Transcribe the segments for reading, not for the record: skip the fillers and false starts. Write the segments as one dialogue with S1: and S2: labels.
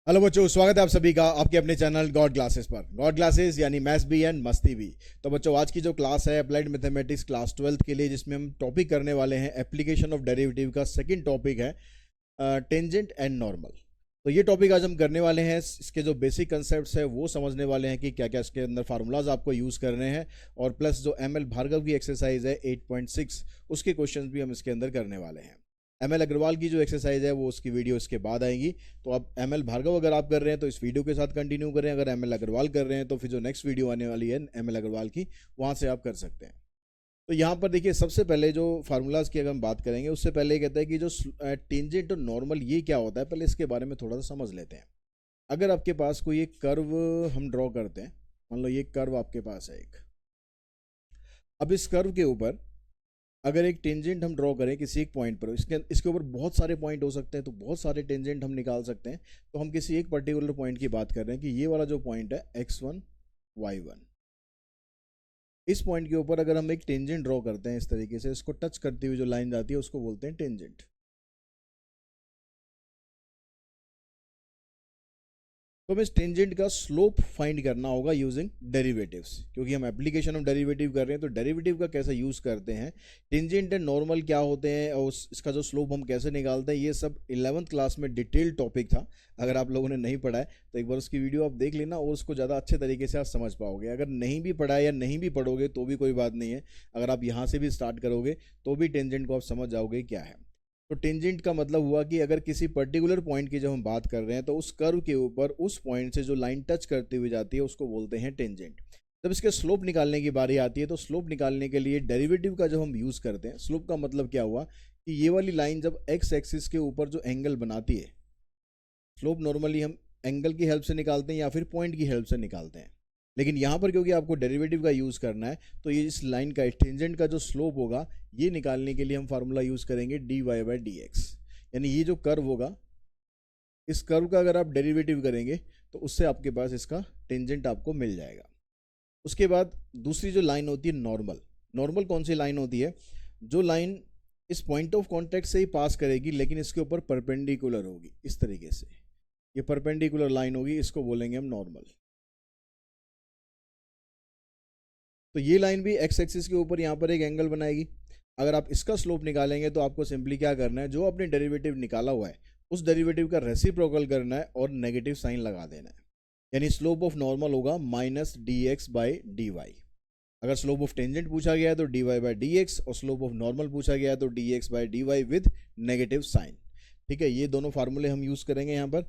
S1: Hello बच्चों, स्वागत है आप सभी का आपके अपने चैनल गॉड क्लासेस पर। गॉड क्लासेस यानी मैथ्स भी एंड मस्ती भी। तो बच्चों, आज की जो क्लास है अप्लाइड मैथमेटिक्स क्लास 12th के लिए, जिसमें हम टॉपिक करने वाले हैं एप्लीकेशन ऑफ डेरिवेटिव का सेकंड टॉपिक है टेंजेंट एंड नॉर्मल। तो ये टॉपिक आज हम करने वाले हैं। इसके जो बेसिक कंसेप्ट्स है वो समझने वाले हैं कि क्या क्या इसके अंदर फार्मूलाज आपको यूज़ करने हैं, और प्लस जो एम एल भार्गव की एक्सरसाइज है 8.6 उसके क्वेश्चन भी हम इसके अंदर करने वाले हैं। एम एल अग्रवाल की जो एक्सरसाइज है वो उसकी वीडियो इसके बाद आएगी। तो आप एम एल भार्गव अगर आप कर रहे हैं तो इस वीडियो के साथ कंटिन्यू करें, अगर एम एल अग्रवाल कर रहे हैं तो फिर जो नेक्स्ट वीडियो आने वाली है एम एल अग्रवाल की, वहाँ से आप कर सकते हैं। तो यहाँ पर देखिए, सबसे पहले जो फार्मूलाज की अगर हम बात करेंगे उससे पहले ये कहता है कि जो टेंजेंट और नॉर्मल ये क्या होता है, पहले इसके बारे में थोड़ा सा समझ लेते हैं। अगर आपके पास कोई एक कर्व हम ड्रॉ करते हैं, मान लो ये कर्व आपके पास है एक। अब इस कर्व के ऊपर अगर एक टेंजेंट हम ड्रॉ करें किसी एक पॉइंट पर, इसके ऊपर बहुत सारे पॉइंट हो सकते हैं, तो बहुत सारे टेंजेंट हम निकाल सकते हैं। तो हम किसी एक पर्टिकुलर पॉइंट की बात कर रहे हैं कि ये वाला जो पॉइंट है x1 y1, इस पॉइंट के ऊपर अगर हम एक टेंजेंट ड्रॉ करते हैं इस तरीके से, इसको टच करती हुई जो लाइन जाती है उसको बोलते हैं टेंजेंट। तो हमें इस टेंजेंट का स्लोप फाइंड करना होगा यूजिंग डेरिवेटिव्स, क्योंकि हम एप्लीकेशन ऑफ डेरिवेटिव कर रहे हैं। तो डेरिवेटिव का कैसे यूज़ करते हैं, टेंजेंट एंड नॉर्मल क्या होते हैं, और इसका जो स्लोप हम कैसे निकालते हैं, ये सब 11th क्लास में डिटेल टॉपिक था। अगर आप लोगों ने नहीं पढ़ा है तो एक बार उसकी वीडियो आप देख लेना, और उसको ज़्यादा अच्छे तरीके से आप समझ पाओगे। अगर नहीं भी पढ़ा है या नहीं भी पढ़ोगे तो भी कोई बात नहीं है, अगर आप यहाँ से भी स्टार्ट करोगे तो भी टेंजेंट को आप समझ जाओगे क्या है। तो टेंजेंट का मतलब हुआ कि अगर किसी पर्टिकुलर पॉइंट की जब हम बात कर रहे हैं तो उस कर्व के ऊपर उस पॉइंट से जो लाइन टच करती हुई जाती है उसको बोलते हैं टेंजेंट। जब इसके स्लोप निकालने की बारी आती है तो स्लोप निकालने के लिए डेरिवेटिव का जब हम यूज़ करते हैं, स्लोप का मतलब क्या हुआ कि ये वाली लाइन जब एक्स एक्सिस के ऊपर जो एंगल बनाती है, स्लोप नॉर्मली हम एंगल की हेल्प से निकालते हैं या फिर पॉइंट की हेल्प से निकालते हैं, लेकिन यहाँ पर क्योंकि आपको डेरिवेटिव का यूज़ करना है तो ये इस लाइन का टेंजेंट का जो स्लोप होगा ये निकालने के लिए हम फार्मूला यूज़ करेंगे dy बाई डी एक्स। यानी ये जो कर्व होगा, इस कर्व का अगर आप डेरिवेटिव करेंगे तो उससे आपके पास इसका टेंजेंट आपको मिल जाएगा। उसके बाद दूसरी जो लाइन होती है नॉर्मल। नॉर्मल कौन सी लाइन होती है, जो लाइन इस पॉइंट ऑफ कॉन्टैक्ट से ही पास करेगी लेकिन इसके ऊपर परपेंडिकुलर होगी, इस तरीके से ये परपेंडिकुलर लाइन होगी, इसको बोलेंगे हम नॉर्मल। तो ये लाइन भी एक्स एक्सिस के ऊपर यहाँ पर एक एंगल बनाएगी। अगर आप इसका स्लोप निकालेंगे तो आपको सिंपली क्या करना है, जो आपने डेरिवेटिव निकाला हुआ है उस डेरिवेटिव का रेसिप्रोकल करना है और नेगेटिव साइन लगा देना है। यानी स्लोप ऑफ नॉर्मल होगा minus d x by d y. अगर स्लोप ऑफ टेंजेंट पूछा गया है तो d y by d x, और स्लोप ऑफ नॉर्मल पूछा गया है तो d x by d y with negative sign. ठीक है, ये दोनों फार्मूले हम यूज़ करेंगे यहाँ पर।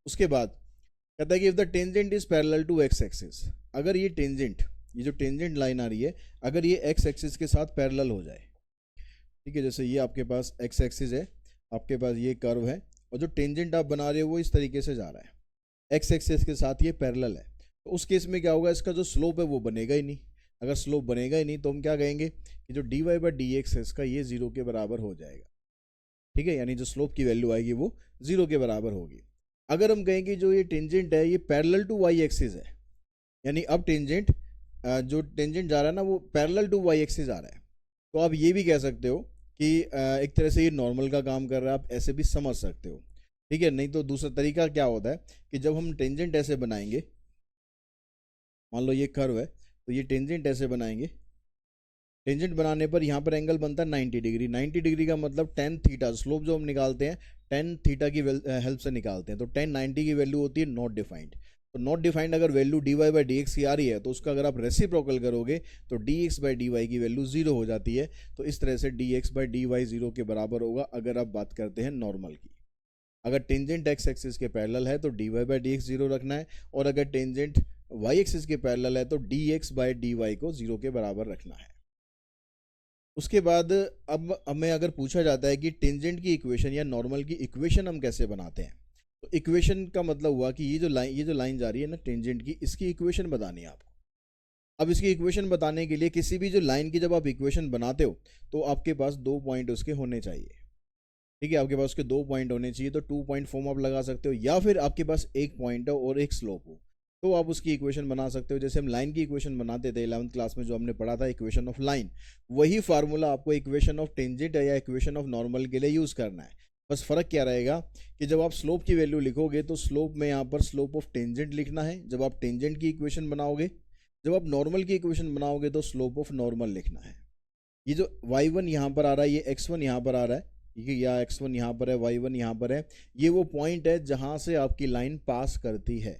S1: उसके बाद कहता है कि if the tangent is parallel to x axis, अगर ये टेंजेंट, ये जो टेंजेंट लाइन आ रही है, अगर ये एक्स एक्सिस के साथ पैरेलल हो जाए, ठीक है, जैसे ये आपके पास एक्स एक्सिस है, आपके पास ये कर्व है, और जो टेंजेंट आप बना रहे हो वो इस तरीके से जा रहा है, एक्स एक्सिस के साथ ये पैरेलल है, तो उस केस में क्या होगा, इसका जो स्लोप है वो बनेगा ही नहीं। अगर स्लोप बनेगा ही नहीं तो हम क्या कहेंगे कि जो d y by d x है इसका ये जीरो के बराबर हो जाएगा। ठीक है, यानी जो स्लोप की वैल्यू आएगी वो जीरो के बराबर होगी। अगर हम कहेंगे जो ये टेंजेंट है ये पैरेलल टू वाई एक्सिस है, यानी अब टेंजेंट जो टेंजेंट जा रहा है ना वो पैरेलल टू वाई एक्सिस आ रहा है, तो आप ये भी कह सकते हो कि एक तरह से ये नॉर्मल का काम कर रहा है, आप ऐसे भी समझ सकते हो। ठीक है, नहीं तो दूसरा तरीका क्या होता है कि जब हम टेंजेंट ऐसे बनाएंगे, मान लो ये कर्व है तो ये टेंजेंट ऐसे बनाएंगे, टेंजेंट बनाने पर यहाँ पर एंगल बनता है 90 डिग्री। 90 डिग्री का मतलब टेन थीटा, स्लोप जो हम निकालते हैं टेन थीटा की हेल्प से निकालते हैं, तो टेन 90 की वैल्यू होती है नॉट डिफाइंड। तो नॉट डिफाइंड अगर value d y by d x की आ रही है तो उसका अगर आप रेसिप्रोकल करोगे तो d x by d y की वैल्यू जीरो हो जाती है। तो इस तरह से d x by d y zero के बराबर होगा अगर आप बात करते हैं नॉर्मल की। अगर टेंजेंट एक्स एक्सिस के पैरेलल है तो d y by d x zero रखना है, और अगर टेंजेंट वाई एक्सिस के पैरेलल है तो d x by d y को जीरो के बराबर रखना है। उसके बाद अब हमें अगर पूछा जाता है कि टेंजेंट की इक्वेशन या नॉर्मल की इक्वेशन हम कैसे बनाते हैं, तो इक्वेशन का मतलब हुआ कि ये जो लाइन जा रही है ना टेंजेंट की, इसकी इक्वेशन बतानी है आपको। अब इसकी इक्वेशन बताने के लिए किसी भी जो लाइन की जब आप इक्वेशन बनाते हो तो आपके पास दो पॉइंट उसके होने चाहिए। ठीक है, आपके पास उसके दो पॉइंट होने चाहिए, तो 2 पॉइंट फॉर्म आप लगा सकते हो, या फिर आपके पास एक पॉइंट हो और एक स्लोप हो तो आप उसकी इक्वेशन बना सकते हो। जैसे हम लाइन की इक्वेशन बनाते थे 11th क्लास में, जो हमने पढ़ा था इक्वेशन ऑफ लाइन, वही फार्मूला आपको इक्वेशन ऑफ टेंजेंट या इक्वेशन ऑफ नॉर्मल के लिए यूज़ करना है। बस फ़र्क क्या रहेगा कि जब आप स्लोप की वैल्यू लिखोगे तो स्लोप में यहाँ पर स्लोप ऑफ टेंजेंट लिखना है, जब आप टेंजेंट की इक्वेशन बनाओगे, जब आप नॉर्मल की इक्वेशन बनाओगे तो स्लोप ऑफ नॉर्मल लिखना है। ये जो y1 यहाँ पर आ रहा है, ये x1 यहाँ पर आ रहा है, ठीक है, या x1 यहाँ पर है, y1 यहाँ पर है, ये वो पॉइंट है जहाँ से आपकी लाइन पास करती है।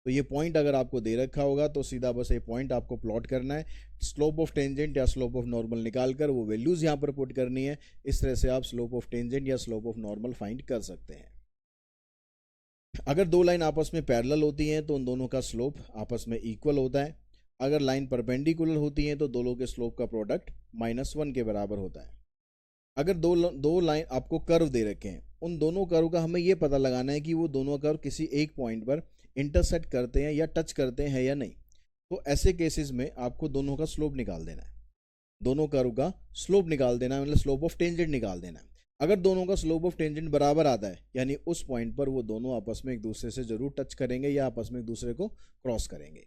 S1: तो ये पॉइंट अगर आपको दे रखा होगा तो सीधा बस ये पॉइंट आपको प्लॉट करना है, स्लोप ऑफ टेंजेंट या स्लोप ऑफ नॉर्मल निकाल कर वो वैल्यूज़ यहाँ पर पुट करनी है। इस तरह से आप स्लोप ऑफ टेंजेंट या स्लोप ऑफ नॉर्मल फाइंड कर सकते हैं। अगर दो लाइन आपस में पैरेलल होती हैं तो उन दोनों का स्लोप आपस में इक्वल होता है। अगर लाइन परपेंडिकुलर होती हैं तो दोनों के स्लोप का प्रोडक्ट -1 के बराबर होता है। अगर दो लाइन आपको कर्व दे रखे हैं, उन दोनों कर्व का हमें ये पता लगाना है कि वो दोनों कर्व किसी एक पॉइंट पर इंटरसेक्ट करते हैं या टच करते हैं या नहीं। तो ऐसे केसेस में आपको दोनों का स्लोप निकाल देना है, दोनों कर्व का स्लोप निकाल देना है, मतलब स्लोप ऑफ टेंजेंट निकाल देना है। अगर दोनों का स्लोप ऑफ टेंजेंट बराबर आता है, यानी उस पॉइंट पर वो दोनों आपस में एक दूसरे से जरूर टच करेंगे या आपस में एक दूसरे को क्रॉस करेंगे।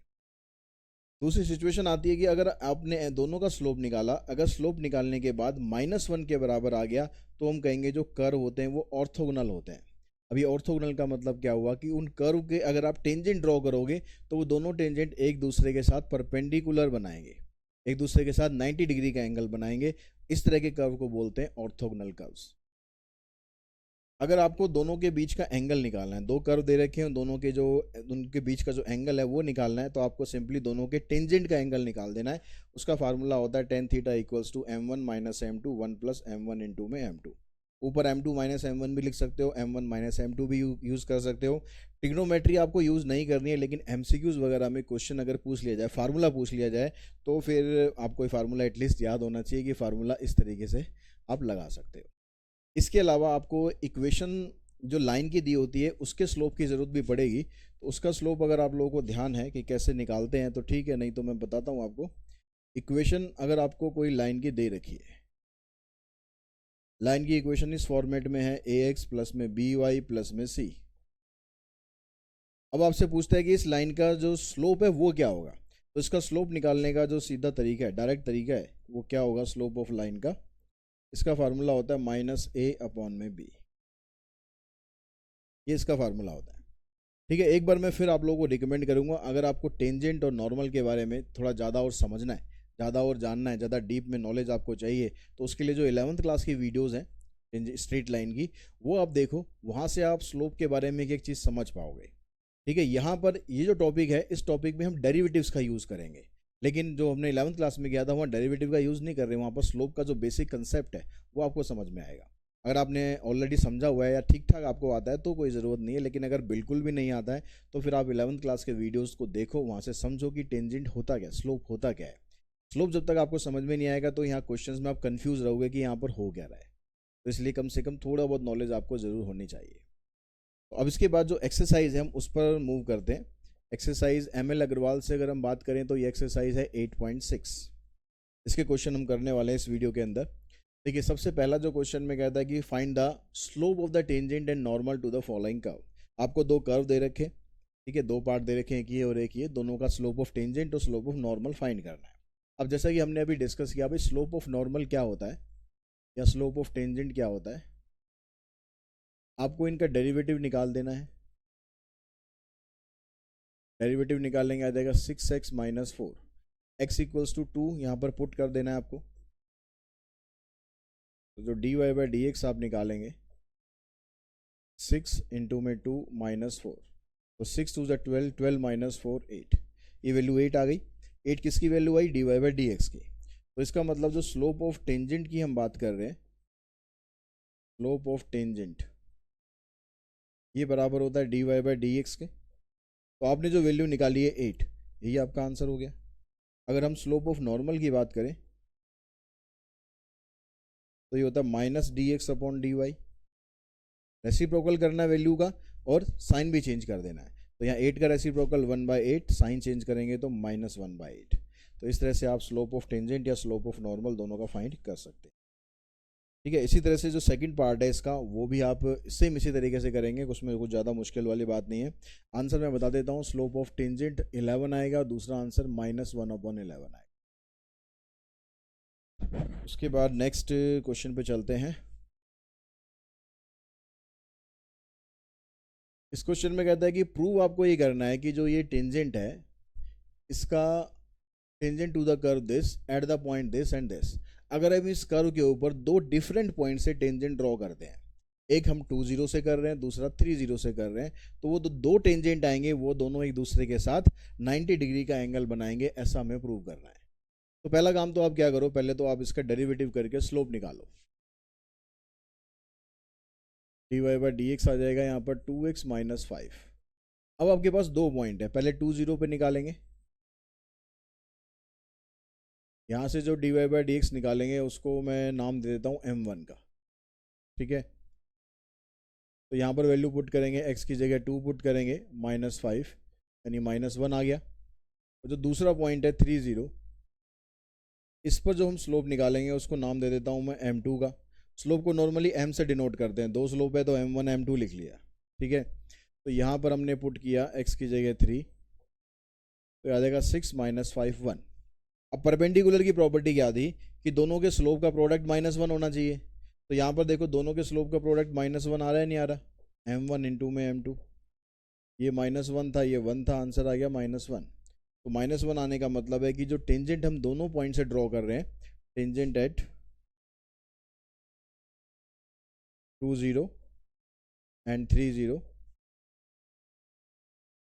S1: दूसरी सिचुएशन आती है कि अगर आपने दोनों का स्लोप निकाला, अगर स्लोप निकालने के बाद -1 के बराबर आ गया तो हम कहेंगे जो कर्व होते हैं वो ऑर्थोगोनल होते हैं। अभी ऑर्थोगोनल का मतलब क्या हुआ कि उन कर्व के अगर आप टेंजेंट ड्रॉ करोगे तो वो दोनों टेंजेंट एक दूसरे के साथ परपेंडिकुलर बनाएंगे, एक दूसरे के साथ 90 डिग्री का एंगल बनाएंगे। इस तरह के कर्व को बोलते हैं ऑर्थोगोनल कर्व्स। अगर आपको दोनों के बीच का एंगल निकालना है, दो कर्व दे रखे हैं, दोनों के जो उनके बीच का जो एंगल है वो निकालना है, तो आपको सिंपली दोनों के टेंजेंट का एंगल निकाल देना है। उसका फार्मूला होता है tan theta equals to m1 minus m2 1 plus m1 into में m2। ऊपर m2 माइनस m1 भी लिख सकते हो, m1 माइनस m2 भी यूज़ कर सकते हो। ट्रिग्नोमेट्री आपको यूज़ नहीं करनी है, लेकिन MCQs वगैरह में क्वेश्चन अगर पूछ लिया जाए, फार्मूला पूछ लिया जाए, तो फिर आपको फार्मूला एटलीस्ट याद होना चाहिए कि फार्मूला इस तरीके से आप लगा सकते हो। इसके अलावा आपको इक्वेशन जो लाइन की दी होती है उसके स्लोप की ज़रूरत भी पड़ेगी, तो उसका स्लोप अगर आप लोगों को ध्यान है कि कैसे निकालते हैं तो ठीक है, नहीं तो मैं बताता हूँ आपको। इक्वेशन अगर आपको कोई लाइन की दे रखी है, लाइन की इक्वेशन इस फॉर्मेट में है ax प्लस में by प्लस में c। अब आपसे पूछता है कि इस लाइन का जो स्लोप है वो क्या होगा, तो इसका स्लोप निकालने का जो सीधा तरीका है, डायरेक्ट तरीका है, वो क्या होगा स्लोप ऑफ लाइन का, इसका फार्मूला होता है -a/b। ये इसका फार्मूला होता है, ठीक है। एक बार मैं फिर आप लोगों को रिकमेंड करूंगा, अगर आपको टेंजेंट और नॉर्मल के बारे में थोड़ा ज़्यादा और समझना है, ज़्यादा और जानना है, ज़्यादा डीप में नॉलेज आपको चाहिए, तो उसके लिए जो 11th क्लास की वीडियोज़ हैं स्ट्रेट लाइन की, वो आप देखो, वहाँ से आप स्लोप के बारे में एक चीज़ समझ पाओगे, ठीक है। यहाँ पर ये जो टॉपिक है, इस टॉपिक में हम डेरिवेटिव्स का यूज़ करेंगे, लेकिन जो हमने 11th क्लास में किया था वहाँ डेरिवेटिव का यूज़ नहीं कर रहे, वहाँ पर स्लोप का जो बेसिक कंसेप्ट है वो आपको समझ में आएगा। अगर आपने ऑलरेडी समझा हुआ है या ठीक ठाक आपको आता है तो कोई ज़रूरत नहीं है, लेकिन अगर बिल्कुल भी नहीं आता है तो फिर आप 11th क्लास के वीडियोस को देखो, वहाँ से समझो कि टेंजेंट होता क्या, स्लोप होता क्या है। स्लोप जब तक आपको समझ में नहीं आएगा तो यहाँ क्वेश्चंस में आप कंफ्यूज रहोगे कि यहाँ पर हो क्या रहा है, तो इसलिए कम से कम थोड़ा बहुत नॉलेज आपको ज़रूर होनी चाहिए। तो अब इसके बाद जो एक्सरसाइज है हम उस पर मूव करते हैं। एक्सरसाइज ML अग्रवाल से अगर हम बात करें तो ये एक्सरसाइज है 8.6। इसके क्वेश्चन हम करने वाले हैं इस वीडियो के अंदर। देखिए, सबसे पहला जो क्वेश्चन में कहता है कि find the slope of the tangent and normal to the following curve. आपको दो कर्व दे रखे, ठीक है, दो पार्ट दे रखे हैं, एक ये और एक ये, दोनों का स्लोप ऑफ टेंजेंट और स्लोप ऑफ नॉर्मल फाइंड करना है। अब जैसा कि हमने अभी डिस्कस किया, भाई स्लोप ऑफ नॉर्मल क्या होता है या स्लोप ऑफ टेंजेंट क्या होता है, आपको इनका डेरिवेटिव निकाल देना है। डेरिवेटिव निकालेंगे आ जाएगा 6x minus 4, x equals to 2 यहाँ पर पुट कर देना है आपको। तो जो dy/dx आप निकालेंगे 6 इंटू में 2 माइनस 4, तो 6 2 12, 12 माइनस 4 8, ये वैल्यू 8 आ गई। 8 किसकी वैल्यू आई, dy/dx की। तो इसका मतलब जो स्लोप ऑफ टेंजेंट की हम बात कर रहे हैं, स्लोप ऑफ टेंजेंट ये बराबर होता है dy/dx के। तो आपने जो वैल्यू निकाली है 8, यही आपका आंसर हो गया। अगर हम स्लोप ऑफ नॉर्मल की बात करें तो ये होता है -dx/dy। रेसिप्रोकल करना है वैल्यू का और साइन भी चेंज कर देना है, तो यहाँ 8 का रेसिप्रोकल 1/8, साइन चेंज करेंगे तो -1/8। तो इस तरह से आप स्लोप ऑफ टेंजेंट या स्लोप ऑफ नॉर्मल दोनों का फाइंड कर सकते हैं, ठीक है। इसी तरह से जो सेकंड पार्ट है इसका, वो भी आप सेम इसी तरीके से करेंगे, उसमें कुछ ज़्यादा मुश्किल वाली बात नहीं है। आंसर मैं बता देता हूँ, स्लोप ऑफ टेंजेंट 11 आएगा, दूसरा आंसर -1/11 आएगा। उसके बाद नेक्स्ट क्वेश्चन पे चलते हैं। इस क्वेश्चन में कहता है कि प्रूव आपको ये करना है कि जो ये टेंजेंट है इसका tangent to the curve this at the point this and this. अगर हम इस कर्व के ऊपर दो डिफरेंट पॉइंट से टेंजेंट ड्रॉ करते हैं, एक हम 2 0 से कर रहे हैं, दूसरा 3 0 से कर रहे हैं, तो वो दो टेंजेंट आएंगे, वो दोनों एक दूसरे के साथ 90 डिग्री का एंगल बनाएंगे, ऐसा हमें प्रूव करना है। तो पहला काम तो आप क्या करो, पहले तो आप इसका डेरिवेटिव करके स्लोप निकालो। dy बाई डी एक्स आ जाएगा यहाँ पर 2x माइनस 5। अब आपके पास दो पॉइंट है, पहले 2 0 पे निकालेंगे, यहाँ से जो dy बाई डी एक्स निकालेंगे उसको मैं नाम दे देता हूँ m1 का, ठीक है। तो यहाँ पर वैल्यू पुट करेंगे, x की जगह 2 पुट करेंगे, -5 यानी -1 आ गया। और जो दूसरा पॉइंट है 3 0, इस पर जो हम स्लोप निकालेंगे उसको नाम दे देता हूँ मैं m2 का। स्लोप को नॉर्मली m से डिनोट करते हैं, दो स्लोप है तो m1 m2 लिख लिया, ठीक है। तो यहाँ पर हमने पुट किया x की जगह 3, तो आ जाएगा 6 - 5 1। अब परपेंडिकुलर की प्रॉपर्टी क्या थी कि दोनों के स्लोप का प्रोडक्ट -1 होना चाहिए। तो यहाँ पर देखो दोनों के स्लोप का प्रोडक्ट -1 आ रहा है, नहीं आ रहा, m1 इंटू में m2, ये -1 था, ये 1 था, आंसर आ गया -1। तो -1 आने का मतलब है कि जो टेंजेंट हम दोनों पॉइंट से ड्रॉ कर रहे हैं, tangent at 2 0 and 3 0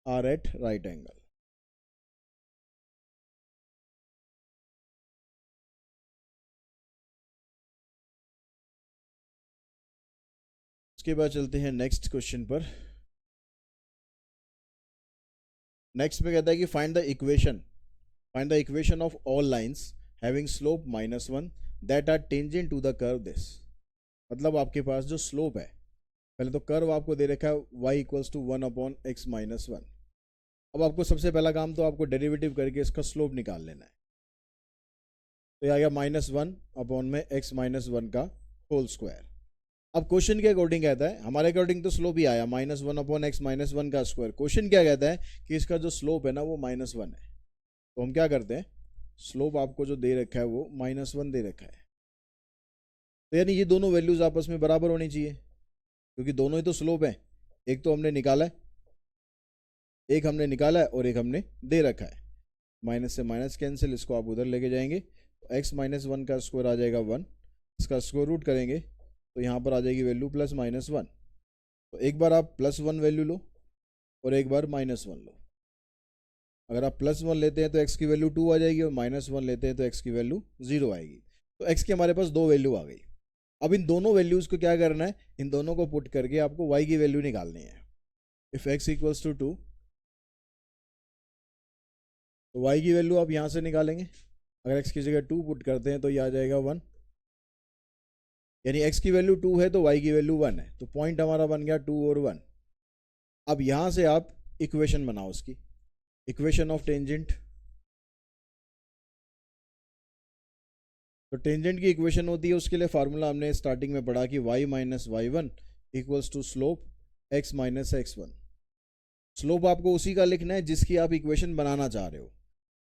S1: are at right angle. उसके बाद चलते हैं नेक्स्ट क्वेश्चन पर। नेक्स्ट में कहता है कि find the equation of all lines having slope -1 that are tangent to the curve this. मतलब आपके पास जो स्लोप है, पहले तो कर्व आपको दे रखा है y = 1/x - 1। अब आपको सबसे पहला काम तो आपको डेरिवेटिव करके इसका स्लोप निकाल लेना है। तो ये आ गया -1/x - 1 का होल स्क्वायर। अब क्वेश्चन के अकॉर्डिंग कहता है, हमारे अकॉर्डिंग तो स्लोप ही आया -1/x - 1 का स्क्वायर। क्वेश्चन क्या कहता है कि इसका जो स्लोप है ना वो -1 है। तो हम क्या करते हैं, स्लोप आपको जो दे रखा है वो -1 दे रखा है, तो यानी ये दोनों वैल्यूज आपस में बराबर होनी चाहिए, क्योंकि दोनों ही तो स्लोप है। एक तो हमने निकाला है, और एक हमने दे रखा है। माइनस से माइनस कैंसिल, इसको आप उधर लेके जाएंगे तो x - 1 का स्क्वायर आ जाएगा 1, इसका स्क्वायर रूट करेंगे तो यहाँ पर आ जाएगी वैल्यू +-1। तो एक बार आप +1 वैल्यू लो और एक बार -1 लो। अगर आप +1 लेते हैं तो x की वैल्यू 2 आ जाएगी, और -1 लेते हैं तो x की वैल्यू 0 आएगी। तो x की हमारे पास दो वैल्यू आ गई। अब इन दोनों वैल्यूज़ को क्या करना है, इन दोनों को पुट करके आपको y की वैल्यू निकालनी है। इफ़ x = 2, तो y की वैल्यू आप यहाँ से निकालेंगे। अगर x की जगह 2 पुट करते हैं तो ये आ जाएगा 1, यानी x की वैल्यू 2 है तो y की वैल्यू 1 है। तो पॉइंट हमारा बन गया 2 और 1। अब यहाँ से आप इक्वेशन बनाओ, उसकी इक्वेशन ऑफ टेंजेंट। तो टेंजेंट की इक्वेशन होती है, उसके लिए फार्मूला हमने स्टार्टिंग में पढ़ा कि y - y1 = slope x - x1। Slope आपको उसी का लिखना है जिसकी आप इक्वेशन बनाना चाह रहे हो।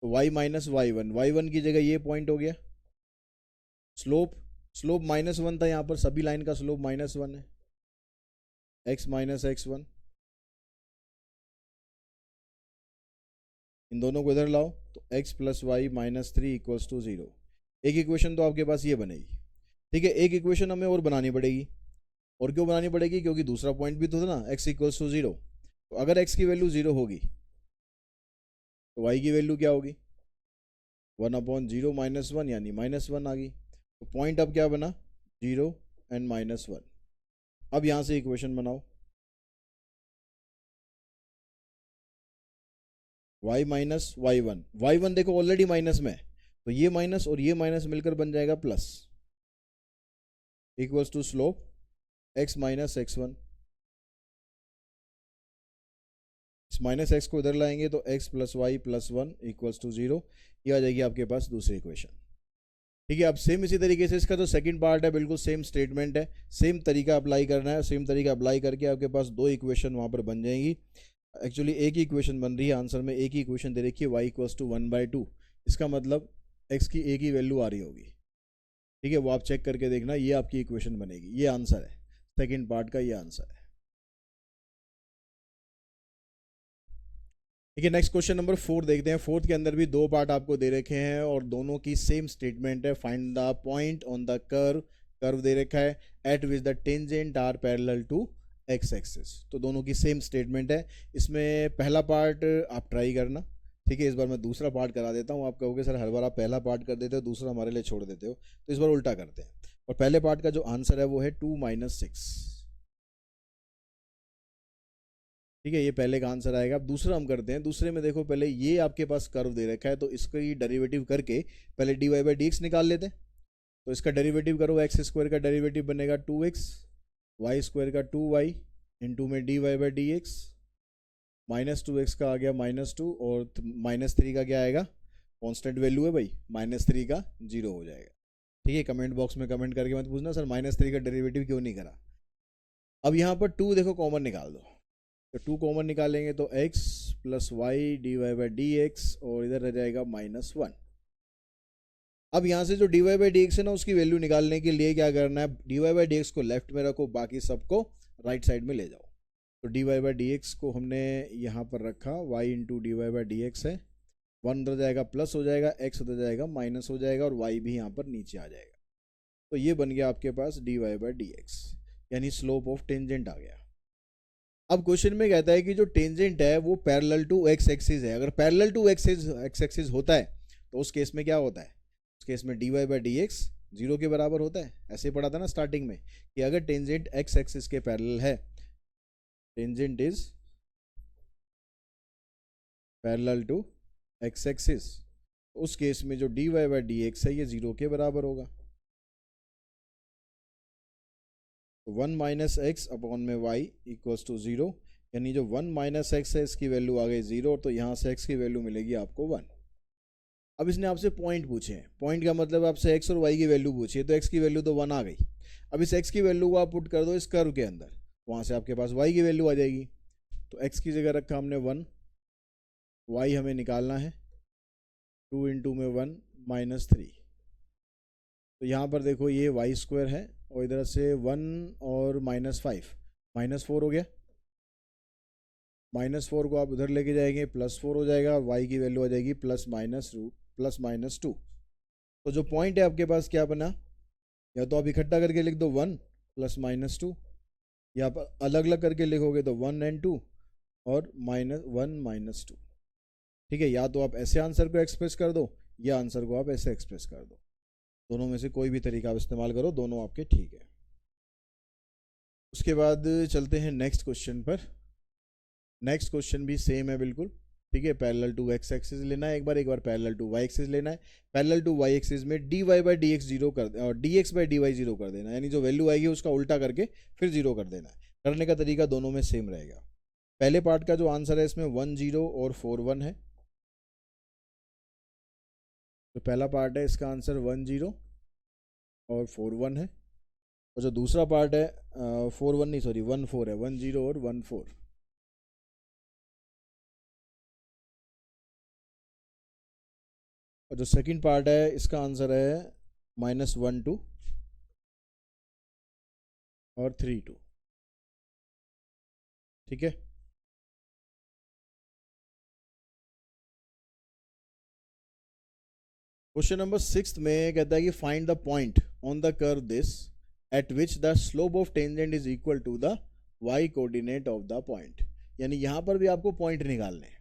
S1: तो y - y1 की जगह ये पॉइंट हो गया। स्लोप -1 था, यहाँ पर सभी लाइन का स्लोप -1 है, x - x1। इन दोनों को इधर लाओ तो x + y - 3 = 0। एक इक्वेशन तो आपके पास ये बनेगी, ठीक है। एक इक्वेशन हमें और बनानी पड़ेगी। और क्यों बनानी पड़ेगी, क्योंकि दूसरा पॉइंट भी तो था ना, x = 0। तो अगर x की वैल्यू 0 होगी तो y की वैल्यू क्या होगी, 1/0 - 1 यानी -1 आ गई। तो पॉइंट अब क्या बना, 0 एंड -1। अब यहाँ से इक्वेशन बनाओ, y - y1 देखो ऑलरेडी माइनस में है, तो ये माइनस और ये माइनस मिलकर बन जाएगा प्लस, = स्लोप x - x1। इस -x को इधर लाएंगे तो x + y + 1 = 0। ये आ जाएगी आपके पास दूसरी इक्वेशन, ठीक है। अब सेम इसी तरीके से इसका जो सेकंड पार्ट है, बिल्कुल सेम स्टेटमेंट है, सेम तरीका अप्लाई करना है। सेम तरीका अप्लाई करके आपके पास दो इक्वेशन वहाँ पर बन जाएंगी। एक्चुअली एक ही इक्वेशन बन रही है, आंसर में एक ही इक्वेशन दे रखी है, y = 1/2। इसका मतलब x की एक ही वैल्यू आ रही होगी, ठीक है। वो आप चेक करके देखना, ये आपकी इक्वेशन बनेगी। ये आंसर है, सेकेंड पार्ट का ये आंसर है। ठीक है, नेक्स्ट क्वेश्चन नंबर 4 देखते हैं। फोर्थ के अंदर भी दो पार्ट आपको दे रखे हैं और दोनों की सेम स्टेटमेंट है। Find the point on the curve, curve दे रखा है, at which the tangent are parallel to x axis. तो दोनों की सेम स्टेटमेंट है। इसमें पहला पार्ट आप ट्राई करना, ठीक है। इस बार मैं दूसरा पार्ट करा देता हूँ। आप कहोगे सर हर बार आप पहला पार्ट कर देते हो, दूसरा हमारे लिए छोड़ देते हो, तो इस बार उल्टा करते हैं। और पहले पार्ट का जो आंसर है वो है 2 - 6, ठीक है। ये पहले का आंसर आएगा। अब दूसरा हम करते हैं। दूसरे में देखो, पहले ये आपके पास कर्व दे रखा है, तो इसका ही डेरिवेटिव करके पहले dy/dx निकाल लेते हैं। तो इसका डेरिवेटिव करो, एक्स स्क्वायर का डेरिवेटिव बनेगा 2x, वाई स्क्वायर का 2y, इंटू में dy/dx, -2x का आ गया -2, और -3 का क्या आएगा, कांस्टेंट वैल्यू है भाई, -3 का 0 हो जाएगा। ठीक है, कमेंट बॉक्स में कमेंट करके मत पूछना सर -3 का डेरिवेटिव क्यों नहीं करा। अब यहाँ पर 2 देखो कॉमन निकाल दो, तो 2 कॉमन निकालेंगे तो x + y dy/dx, और इधर रह जाएगा -1। अब यहाँ से जो dy/dx है ना, उसकी वैल्यू निकालने के लिए क्या करना है, dy/dx को लेफ्ट में रखो, बाकी सबको राइट साइड में ले जाओ। तो dy/dx को हमने यहाँ पर रखा, y × dy/dx है, 1 उधर जाएगा प्लस हो जाएगा, x उधर जाएगा माइनस हो जाएगा, और y भी यहाँ पर नीचे आ जाएगा। तो ये बन गया आपके पास dy/dx, यानी स्लोप ऑफ टेंजेंट आ गया। अब क्वेश्चन में कहता है कि जो टेंजेंट है वो पैरेलल टू एक्स एक्सिस है। अगर पैरेलल टू एक्स एक्सिस होता है तो उस केस में क्या होता है, उस केस में dy/dx 0 के बराबर होता है। ऐसे पढ़ा था ना स्टार्टिंग में कि अगर टेंजेंट एक्स एक्सिस के पैरेलल है, tangent is parallel to x axis, उस केस में जो dy/dx है ये 0 के बराबर होगा। तो 1 - x अपॉन में y इक्वल्स टू 0, यानी जो 1 - x है इसकी वैल्यू आ गई 0, तो यहाँ से x की वैल्यू मिलेगी आपको 1। अब इसने आपसे पॉइंट पूछे हैं, पॉइंट का मतलब आपसे x और y की वैल्यू पूछी है, तो x की वैल्यू तो 1 आ गई। अब इस x की वैल्यू को आप पुट कर दो इस कर्व के अंदर, वहाँ से आपके पास y की वैल्यू आ जाएगी। तो x की जगह रखा हमने 1, y हमें निकालना है 2 × में 1 - 3। तो यहाँ पर देखो ये y² है, और इधर से 1 और -5 -4 हो गया। -4 को आप उधर लेके जाएंगे +4 हो जाएगा, और y की वैल्यू आ जाएगी +-2। तो जो पॉइंट है आपके पास क्या बना, या तो आप इकट्ठा करके लिख दो 1 +-2, या आप अलग अलग करके लिखोगे तो 1 और 2 और -1 - 2। ठीक है, या तो आप ऐसे आंसर को एक्सप्रेस कर दो, या आंसर को आप ऐसे एक्सप्रेस कर दो। दोनों में से कोई भी तरीका आप इस्तेमाल करो, दोनों आपके ठीक है। उसके बाद चलते हैं नेक्स्ट क्वेश्चन पर। नेक्स्ट क्वेश्चन भी सेम है बिल्कुल, ठीक है। पैरेलल टू एक्स एक्सिस लेना है एक बार पैरेलल टू वाई एक्सिस लेना है। पैरेलल टू वाई एक्सिस में dy/dx 0 कर और dx/dy 0 कर देना, यानी जो वैल्यू आएगी उसका उल्टा करके फिर 0 कर देना है। करने का तरीका दोनों में सेम रहेगा। पहले पार्ट का जो आंसर है इसमें 1 0 और 4 1 है। तो पहला पार्ट है इसका आंसर 1 0 और 4 1 है, और जो दूसरा पार्ट है 4 1 नहीं सॉरी 1 4 है, 1 0 और 1 4। और जो सेकंड पार्ट है इसका आंसर है -1 2 और 3 2। ठीक है, क्वेश्चन नंबर 6 में कहता है कि find the point on the curve this at which the slope of tangent is equal to the y coordinate of the point. यानी यहाँ पर भी आपको पॉइंट निकालने हैं।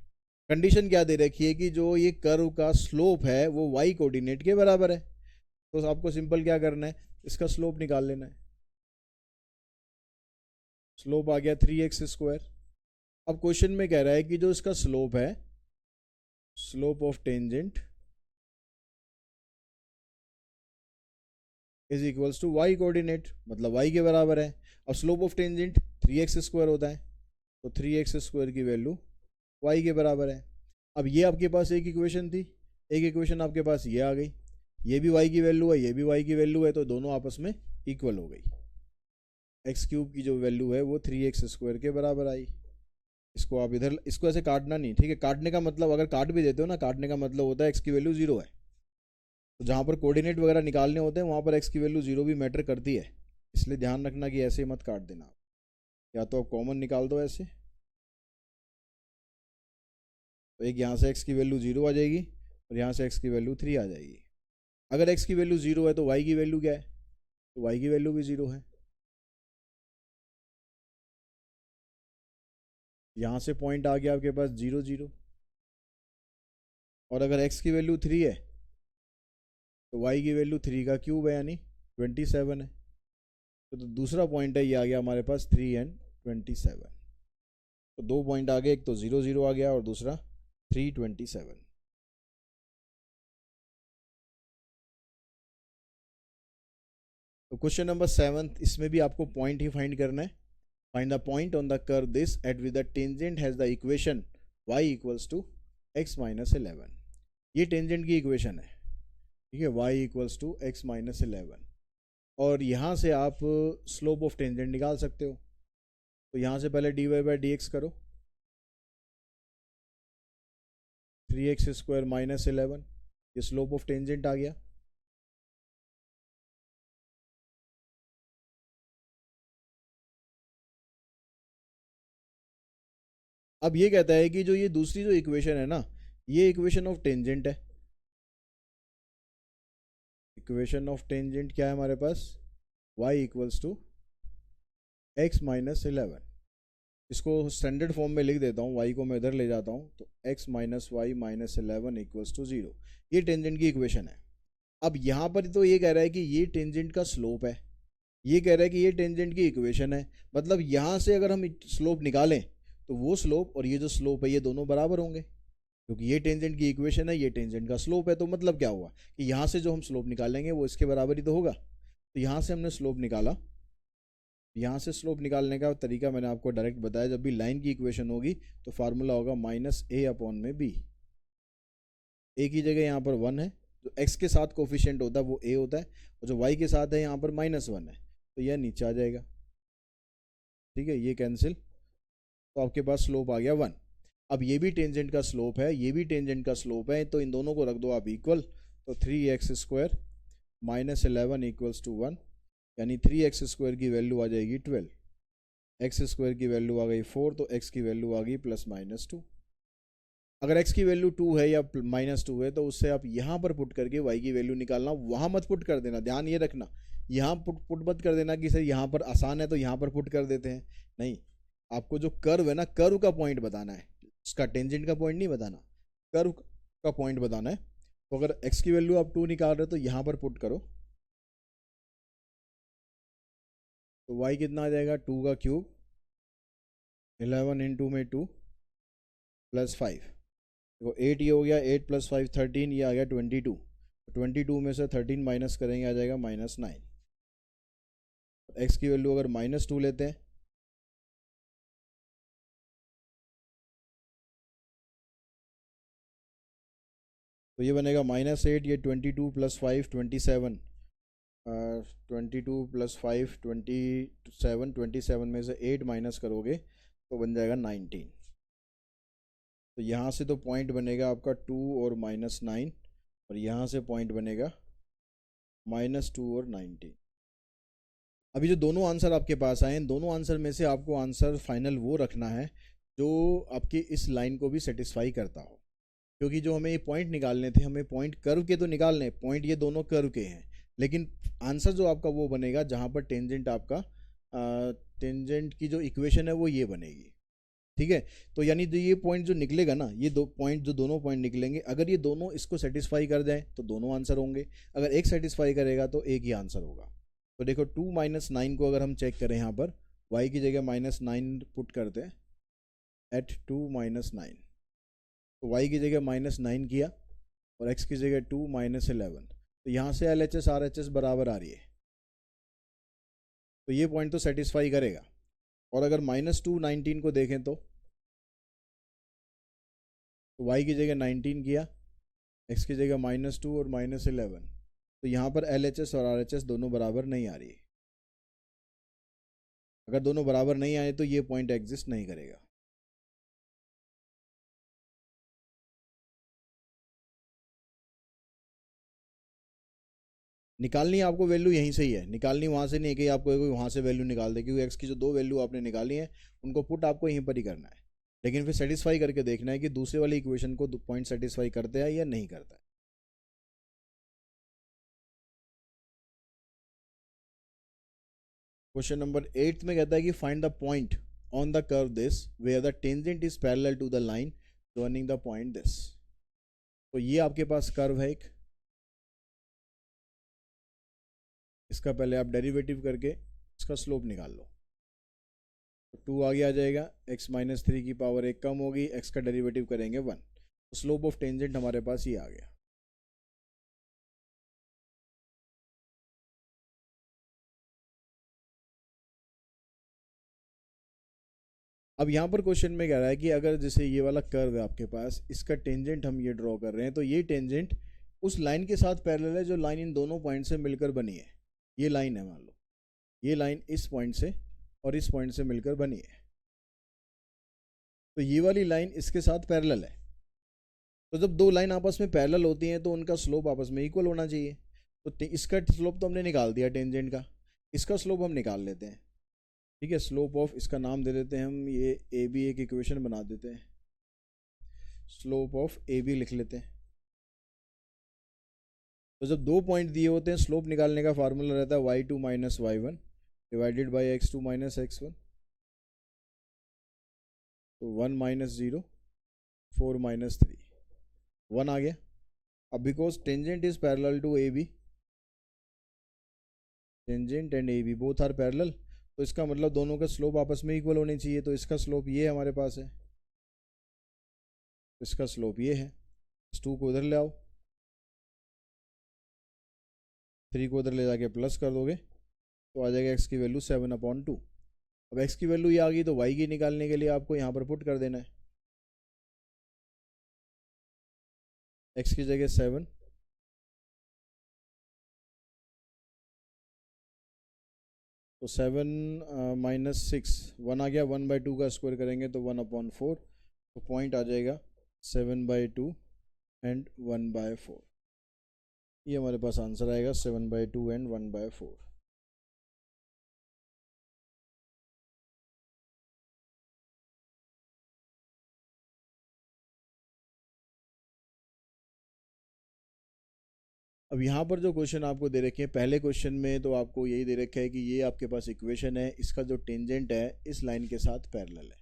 S1: कंडीशन क्या दे रखी है कि जो ये कर्व का स्लोप है वो y कोऑर्डिनेट के बराबर है। तो आपको सिंपल क्या करना है, इसका स्लोप निकाल लेना है। स्लोप आ गया 3x²। अब क्वेश्चन में कह रहा है कि जो इसका स्लोप है, slope of tangent is equals to y coordinate, मतलब y के बराबर है। अब स्लोप ऑफ टेंजेंट 3x² होता है, तो 3x² की वैल्यू y के बराबर है। अब ये आपके पास एक इक्वेशन थी, एक इक्वेशन आपके पास ये आ गई, ये भी y की वैल्यू है, ये भी y की वैल्यू है, तो दोनों आपस में इक्वल हो गई। x³ की जो वैल्यू है वो 3x² के बराबर आई। इसको आप इधर, इसको ऐसे काटना नहीं, ठीक है। काटने का मतलब, अगर काट भी देते हो ना, काटने का मतलब होता है x की वैल्यू 0 है। तो जहाँ पर कोऑर्डिनेट वगैरह निकालने होते हैं वहाँ पर x की वैल्यू 0 भी मैटर करती है, इसलिए ध्यान रखना कि ऐसे मत काट देना। या तो आप कॉमन निकाल दो ऐसे, तो एक यहाँ से x की वैल्यू 0 आ जाएगी और यहाँ से x की वैल्यू 3 आ जाएगी। अगर x की वैल्यू 0 है तो y की वैल्यू क्या है, तो y की वैल्यू भी 0 है। यहाँ से पॉइंट आ गया आपके पास 0 0, और अगर x की वैल्यू 3 है तो y की वैल्यू 3 का क्यूब है यानी 27 है। तो दूसरा पॉइंट है ये आ गया हमारे पास 3 and 27। तो दो पॉइंट आ गए, एक तो 0 0 आ गया और दूसरा 327। तो क्वेश्चन नंबर 7, इसमें भी आपको पॉइंट ही फाइंड करना है। Find the point on the curve this at with the tangent has the equation y equals to x minus 11। ये टेंजेंट की इक्वेशन है, ठीक है, y equals to x minus 11। और यहाँ से आप स्लोप ऑफ टेंजेंट निकाल सकते हो। तो यहाँ से पहले dy/dx करो, 3x स्क्वायर माइनस 11, ये स्लोप ऑफ टेंजेंट आ गया। अब ये कहता है कि जो ये दूसरी जो इक्वेशन है ना, ये इक्वेशन ऑफ टेंजेंट है। इक्वेशन ऑफ टेंजेंट क्या है हमारे पास, y equals to x minus 11। इसको स्टैंडर्ड फॉर्म में लिख देता हूँ, y को मैं इधर ले जाता हूँ, तो x minus y minus 11 equals to 0। ये टेंजेंट की इक्वेशन है। अब यहाँ पर तो ये कह रहा है कि ये टेंजेंट का स्लोप है, ये कह रहा है कि ये टेंजेंट की इक्वेशन है। मतलब यहाँ से अगर हम स्लोप निकालें तो वो स्लोप और ये जो स्लोप है ये दोनों बराबर होंगे, क्योंकि ये टेंजेंट की इक्वेशन है, ये टेंजेंट का स्लोप है। तो मतलब क्या हुआ कि यहाँ से जो हम स्लोप निकालेंगे वो इसके बराबर ही तो होगा। तो यहाँ से हमने स्लोप निकाला, यहाँ से स्लोप निकालने का तरीका मैंने आपको डायरेक्ट बताया। जब भी लाइन की इक्वेशन होगी तो फार्मूला होगा माइनस ए अपॉन में बी। ए की जगह यहाँ पर 1 है, जो x के साथ कोफिशिएंट होता है वो a होता है, और जो y के साथ है यहाँ पर -1 है, तो यह नीचे आ जाएगा, ठीक है, ये कैंसिल। तो आपके पास स्लोप आ गया 1। अब ये भी टेंजेंट का स्लोप है, ये भी टेंजेंट का स्लोप है, तो इन दोनों को रख दो आप इक्वल। तो 3x square minus 11 equals to 1, यानी 3x स्क्वायर की वैल्यू आ जाएगी 12, x स्क्वायर की वैल्यू आ गई 4, तो x की वैल्यू आ गई +-2। अगर x की वैल्यू 2 है या -2 है तो उससे आप यहाँ पर पुट करके y की वैल्यू निकालना, वहाँ मत पुट कर देना। ध्यान ये रखना, यहाँ पुट मत कर देना कि सर यहाँ पर आसान है तो यहाँ पर पुट कर देते हैं। नहीं, आपको जो कर्व है ना, कर्व का पॉइंट बताना है, उसका टेंजेंट का पॉइंट नहीं बताना, कर्व का पॉइंट बताना है। तो अगर x की वैल्यू आप 2 निकाल रहे हो तो यहाँ पर पुट करो, तो y कितना आ जाएगा, 2 का क्यूब, 11 इंटू में 2 +5, देखो 8 ये हो गया, 8 + 5 13, ये आ गया 22। 22 में से 13 माइनस करेंगे आ जाएगा -9। x की वैल्यू अगर -2 लेते हैं तो ये बनेगा -8, ये 22 + 5 27, 22 + 5 27, 27 में से 8 माइनस करोगे तो बन जाएगा 19। तो यहाँ से तो पॉइंट बनेगा आपका 2 और -9, और यहाँ से पॉइंट बनेगा -2 और 19। अभी जो दोनों आंसर आपके पास आए हैं, दोनों आंसर में से आपको आंसर फाइनल वो रखना है जो आपकी इस लाइन को भी सेटिस्फाई करता हो, क्योंकि जो हमें ये पॉइंट निकालने थे, हमें पॉइंट कर्व के तो निकालने, पॉइंट ये दोनों कर्व के हैं, लेकिन आंसर जो आपका वो बनेगा जहाँ पर टेंजेंट आपका टेंजेंट की जो इक्वेशन है वो ये बनेगी, ठीक है। तो यानी जो ये पॉइंट जो निकलेगा ना, ये दो पॉइंट, जो दोनों पॉइंट निकलेंगे, अगर ये दोनों इसको सेटिस्फाई कर जाए तो दोनों आंसर होंगे, अगर एक सेटिस्फाई करेगा तो एक ही आंसर होगा। तो देखो 2 - 9 को अगर हम चेक करें, यहाँ पर y की जगह -9 पुट करते हैं एट 2 - 9, तो y की जगह -9 किया और x की जगह 2 - 11, तो यहाँ से LHS RHS बराबर आ रही है, तो ये पॉइंट तो सेटिस्फाई करेगा। और अगर -2 19 को देखें तो y की जगह 19 किया, x की जगह -2 और -11, तो यहाँ पर LHS और RHS दोनों बराबर नहीं आ रही है। अगर दोनों बराबर नहीं आए तो ये पॉइंट एग्जिस्ट नहीं करेगा। निकालनी आपको वैल्यू यहीं से ही है, निकालनी वहाँ से नहीं है कि आपको कोई वहाँ से वैल्यू निकाल दे, क्योंकि x की जो दो वैल्यू आपने निकाली है उनको पुट आपको यहीं पर ही करना है। लेकिन फिर सेटिस्फाई करके देखना है कि दूसरे वाली इक्वेशन को पॉइंट सेटिस्फाई करते हैं या नहीं करता है। क्वेश्चन नंबर 8 में कहता है कि find the point on the curve this where the tangent is parallel to the line joining the point this. तो ये आपके पास कर्व है एक, इसका पहले आप डेरिवेटिव करके इसका स्लोप निकाल लो। तो 2 आगे आ जाएगा, x माइनस 3 की पावर 1 कम होगी, x का डेरिवेटिव करेंगे 1, तो स्लोप ऑफ टेंजेंट हमारे पास ये आ गया। अब यहाँ पर क्वेश्चन में कह रहा है कि अगर जैसे ये वाला कर्व है आपके पास, इसका टेंजेंट हम ये ड्रॉ कर रहे हैं, तो ये टेंजेंट उस लाइन के साथ पैरेलल है जो लाइन इन दोनों पॉइंट से मिलकर बनी है। ये लाइन है, मान लो ये लाइन इस पॉइंट से और इस पॉइंट से मिलकर बनी है, तो ये वाली लाइन इसके साथ पैरेलल है। तो जब दो लाइन आपस में पैरेलल होती हैं तो उनका स्लोप आपस में इक्वल होना चाहिए। तो इसका स्लोप तो हमने निकाल दिया टेंजेंट का, इसका स्लोप हम निकाल लेते हैं। ठीक है, स्लोप ऑफ, इसका नाम दे देते हैं हम, ये ए बी एक इक्वेशन बना देते हैं, स्लोप ऑफ ए बी लिख लेते हैं। तो जब दो पॉइंट दिए होते हैं, स्लोप निकालने का फार्मूला रहता है y2 minus y1 divided by x2 minus x1। तो 1 माइनस 0 4 माइनस 3 1 आ गया। अब because tangent is parallel to A B, tangent and A B both are parallel, तो इसका मतलब दोनों का स्लोप आपस में इक्वल होने चाहिए। तो इसका स्लोप ये हमारे पास है, इसका स्लोप ये है। इस 2 को उधर ले आओ, 3 को उधर ले जाके प्लस कर दोगे तो आ जाएगा x की वैल्यू 7/2। अब x की वैल्यू ये आ गई, तो y की निकालने के लिए आपको यहाँ पर पुट कर देना है। x की जगह 7, तो 7 माइनस 6 1 आ गया, 1/2 का स्क्वायर करेंगे तो 1/4, तो पॉइंट आ जाएगा 7/2 एंड 1/4। ये हमारे पास आंसर आएगा 7/2 एंड 1/4। अब यहाँ पर जो क्वेश्चन आपको दे रखे हैं, पहले क्वेश्चन में तो आपको यही दे रखा है कि ये आपके पास इक्वेशन है, इसका जो टेंजेंट है इस लाइन के साथ पैरेलल है।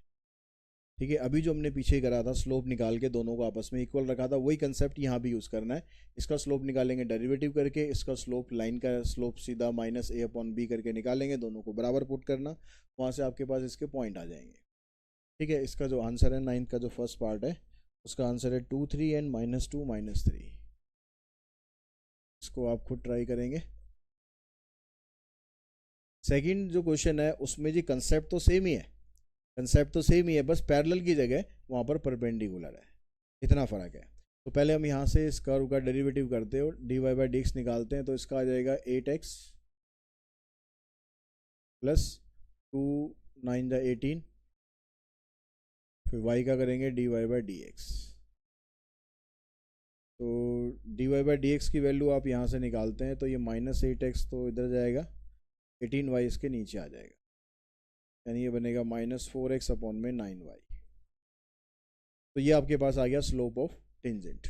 S1: ठीक है, अभी जो हमने पीछे करा था स्लोप निकाल के दोनों को आपस में इक्वल रखा था, वही कंसेप्ट यहाँ भी यूज़ करना है। इसका स्लोप निकालेंगे डेरिवेटिव करके, इसका स्लोप, लाइन का स्लोप सीधा माइनस a/b करके निकालेंगे, दोनों को बराबर पुट करना, वहाँ से आपके पास इसके पॉइंट आ जाएंगे। ठीक है, इसका जो आंसर है 9th का जो फर्स्ट पार्ट है उसका आंसर है 2 3 एंड -2 -3। इसको आप खुद ट्राई करेंगे। सेकंड जो क्वेश्चन है उसमें जी कंसेप्ट तो सेम ही है, कंसेप्ट तो सेम ही है, बस पैरेलल की जगह वहाँ पर परपेंडिकुलर है, इतना फ़र्क है। तो पहले हम यहाँ से इस कर्व का डेरिवेटिव करते हो, dy/dx निकालते हैं, तो इसका आ जाएगा 8x प्लस 2 9 जा 18, फिर y का करेंगे dy/dx। तो dy/dx की वैल्यू आप यहाँ से निकालते हैं, तो ये -8x तो इधर जाएगा, 18y इसके नीचे आ जाएगा, यानी ये बनेगा -4x/9y। तो ये आपके पास आ गया स्लोप ऑफ टेंजेंट।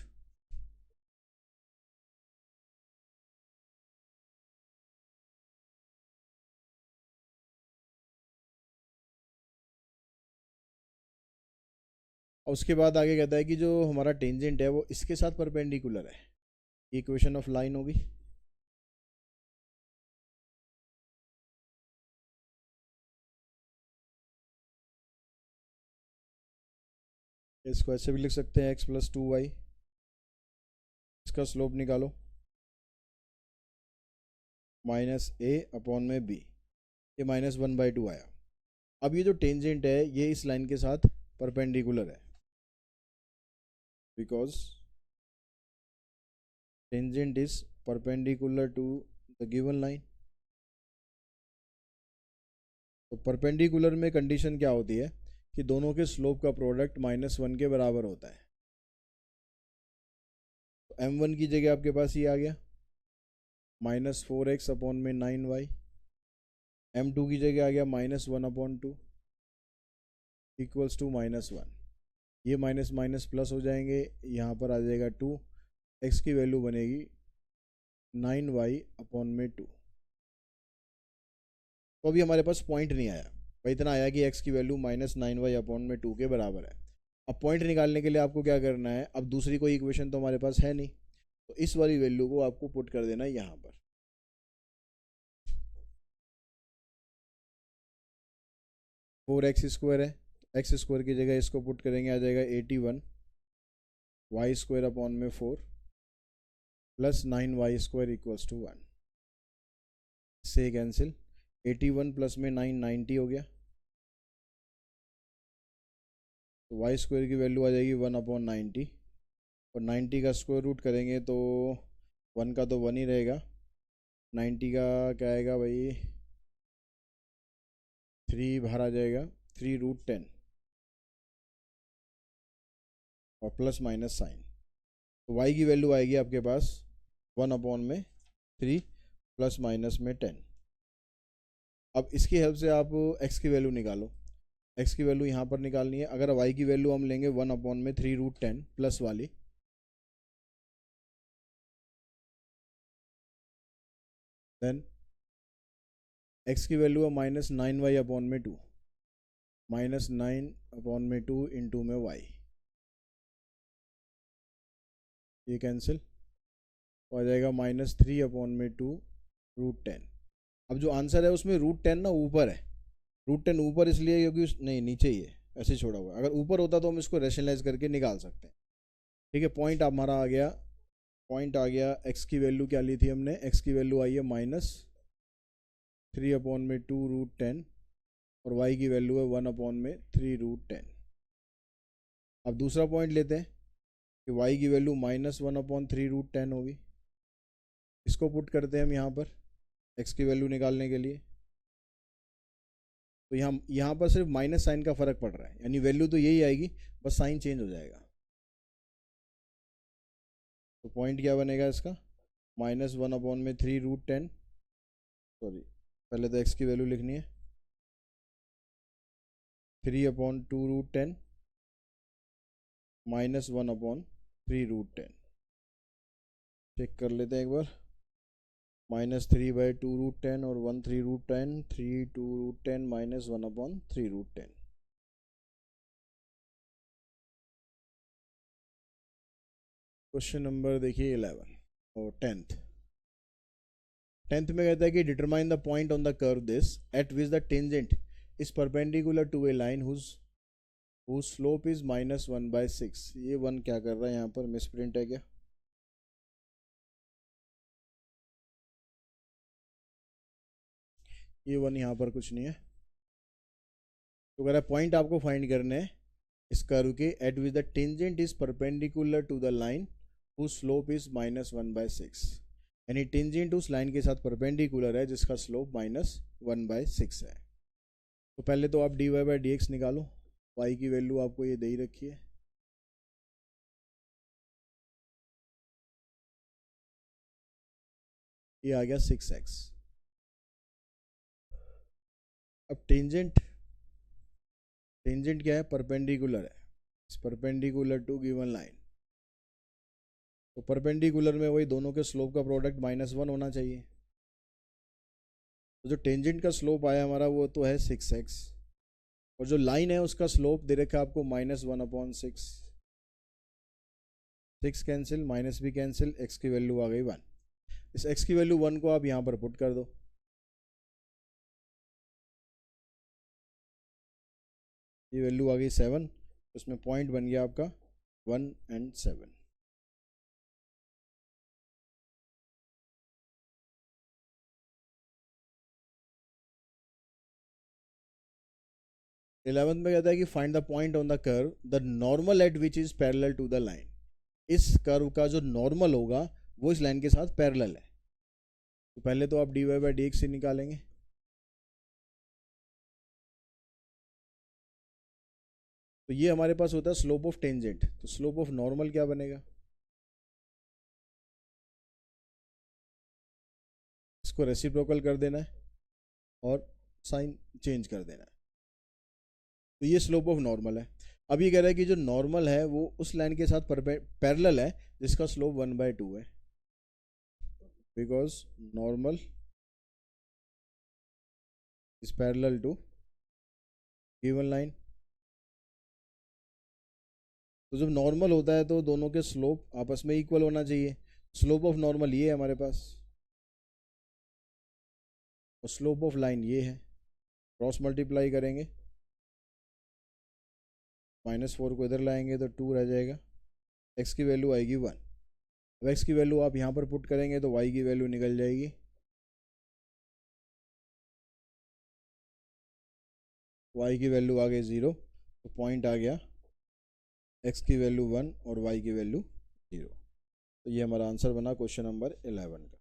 S1: और उसके बाद आगे कहता है कि जो हमारा टेंजेंट है वो इसके साथ परपेंडिकुलर है, इक्वेशन ऑफ लाइन होगी। इसको ऐसे भी लिख सकते हैं x + 2y, इसका स्लोप निकालो -a/b, ये -1/2 आया। अब ये जो टेंजेंट है ये इस लाइन के साथ परपेंडिकुलर है, because tangent is perpendicular to the given line. तो परपेंडिकुलर में कंडीशन क्या होती है कि दोनों के स्लोप का प्रोडक्ट -1 के बराबर होता है। तो m1 की जगह आपके पास ये आ गया -4x/9y, m2 की जगह आ गया -1/2 इक्वल्स टू -1। ये माइनस माइनस प्लस हो जाएंगे, यहाँ पर आ जाएगा 2, एक्स की वैल्यू बनेगी 9y/2। तो अभी हमारे पास पॉइंट नहीं आया भाई, इतना आया कि x की वैल्यू -9y/2 के बराबर है। अब पॉइंट निकालने के लिए आपको क्या करना है, अब दूसरी कोई इक्वेशन तो हमारे पास है नहीं, तो इस वाली वैल्यू को आपको पुट कर देना है यहाँ पर। 4x² है, x² की जगह इसको पुट करेंगे, आ जाएगा 81 y²/4 प्लस 9y² = 1। से कैंसिल, 81 प्लस में 9 90 हो गया, तो y² की वैल्यू आ जाएगी 1/90, और 90 का स्क्वायर रूट करेंगे तो 1 का तो 1 ही रहेगा, 90 का क्या आएगा भाई 3 बाहर आ जाएगा, 3√10 और प्लस माइनस साइन, तो y की वैल्यू आएगी आपके पास 1/3 प्लस माइनस में 10। अब इसकी हेल्प से आप x की वैल्यू निकालो, x की वैल्यू यहाँ पर निकालनी है। अगर y की वैल्यू हम लेंगे 1/3√10 प्लस वाली, देन x की वैल्यू है -9y/2, -9/2 इंटू में y, ये कैंसिल तो आ जाएगा -3/2√10। अब जो आंसर है उसमें √10 ना ऊपर है, √10 ऊपर इसलिए क्योंकि नहीं नीचे ही है, ऐसे छोड़ा हुआ है। अगर ऊपर होता तो हम इसको रेशनलाइज करके निकाल सकते हैं। ठीक है, पॉइंट हमारा आ गया, पॉइंट आ गया। x की वैल्यू क्या ली थी हमने, x की वैल्यू आई है -3/2√10 और y की वैल्यू है 1/3√10। अब दूसरा पॉइंट लेते हैं कि y की वैल्यू -1/3√10 होगी, इसको पुट करते हैं हम यहाँ पर x की वैल्यू निकालने के लिए। तो यहाँ पर सिर्फ माइनस साइन का फर्क पड़ रहा है, यानी वैल्यू तो यही आएगी, बस साइन चेंज हो जाएगा। तो पॉइंट क्या बनेगा इसका, -1/3√10, सॉरी पहले तो x की वैल्यू लिखनी है, 3/2√10 -1/3√10। चेक कर लेते हैं एक बार, -3/2√10 और 1/3√10, 3/2√10 -1/3√10। क्वेश्चन नंबर देखिए 11 और 10th में कहता है कि determine the point on the curve this at which the tangent is perpendicular to a line whose slope is -1/6। ये 1 क्या कर रहा है यहाँ पर, मिसप्रिंट है क्या, ये 1 यहाँ पर कुछ नहीं है। तो कह रहा है पॉइंट आपको फाइंड करने हैं इस कर्व के at which the tangent is perpendicular to the line whose slope is -1/6, यानी टेंजेंट उस लाइन के साथ परपेंडिकुलर है जिसका स्लोप -1/6 है। तो पहले तो आप dy/dx निकालो, y की वैल्यू आपको ये दे ही रखी है, ये आ गया 6x। अब टेंजेंट क्या है, परपेंडिकुलर है, परपेंडिकुलर टू गिवन लाइन, तो परपेंडिकुलर में वही दोनों के स्लोप का प्रोडक्ट -1 होना चाहिए। तो जो टेंजेंट का स्लोप आया हमारा वो तो है 6x, और जो लाइन है उसका स्लोप दे रखा है आपको -1/6, 6 कैंसिल, माइनस भी कैंसिल, x की वैल्यू आ गई 1। इस x की वैल्यू 1 को आप यहाँ पर पुट कर दो, ये वैल्यू आ गई 7, उसमें पॉइंट बन गया आपका 1 और 7। इलेवेंथ में कहता है कि find the point on the curve the normal at which is parallel to the line. इस कर्व का जो नॉर्मल होगा वो इस लाइन के साथ पैरेलल है। तो पहले तो आप dy/dx से निकालेंगे, तो ये हमारे पास होता है स्लोप ऑफ टेंजेंट, तो स्लोप ऑफ नॉर्मल क्या बनेगा, इसको रेसिप्रोकल कर देना है और साइन चेंज कर देना है, तो ये स्लोप ऑफ नॉर्मल है। अब ये कह रहा है कि जो नॉर्मल है वो उस लाइन के साथ पैरेलल है जिसका स्लोप 1/2 है, because normal is parallel to given line. तो जब नॉर्मल होता है तो दोनों के स्लोप आपस में इक्वल होना चाहिए। स्लोप ऑफ नॉर्मल ये है हमारे पास और स्लोप ऑफ लाइन ये है, क्रॉस मल्टीप्लाई करेंगे, -4 को इधर लाएंगे तो 2 रह जाएगा, x की वैल्यू आएगी 1। अब x की वैल्यू आप यहाँ पर पुट करेंगे तो y की वैल्यू निकल जाएगी, y की वैल्यू आ गई 0, तो पॉइंट आ गया x की वैल्यू 1 और y की वैल्यू 0। तो ये हमारा आंसर बना क्वेश्चन नंबर 11 का।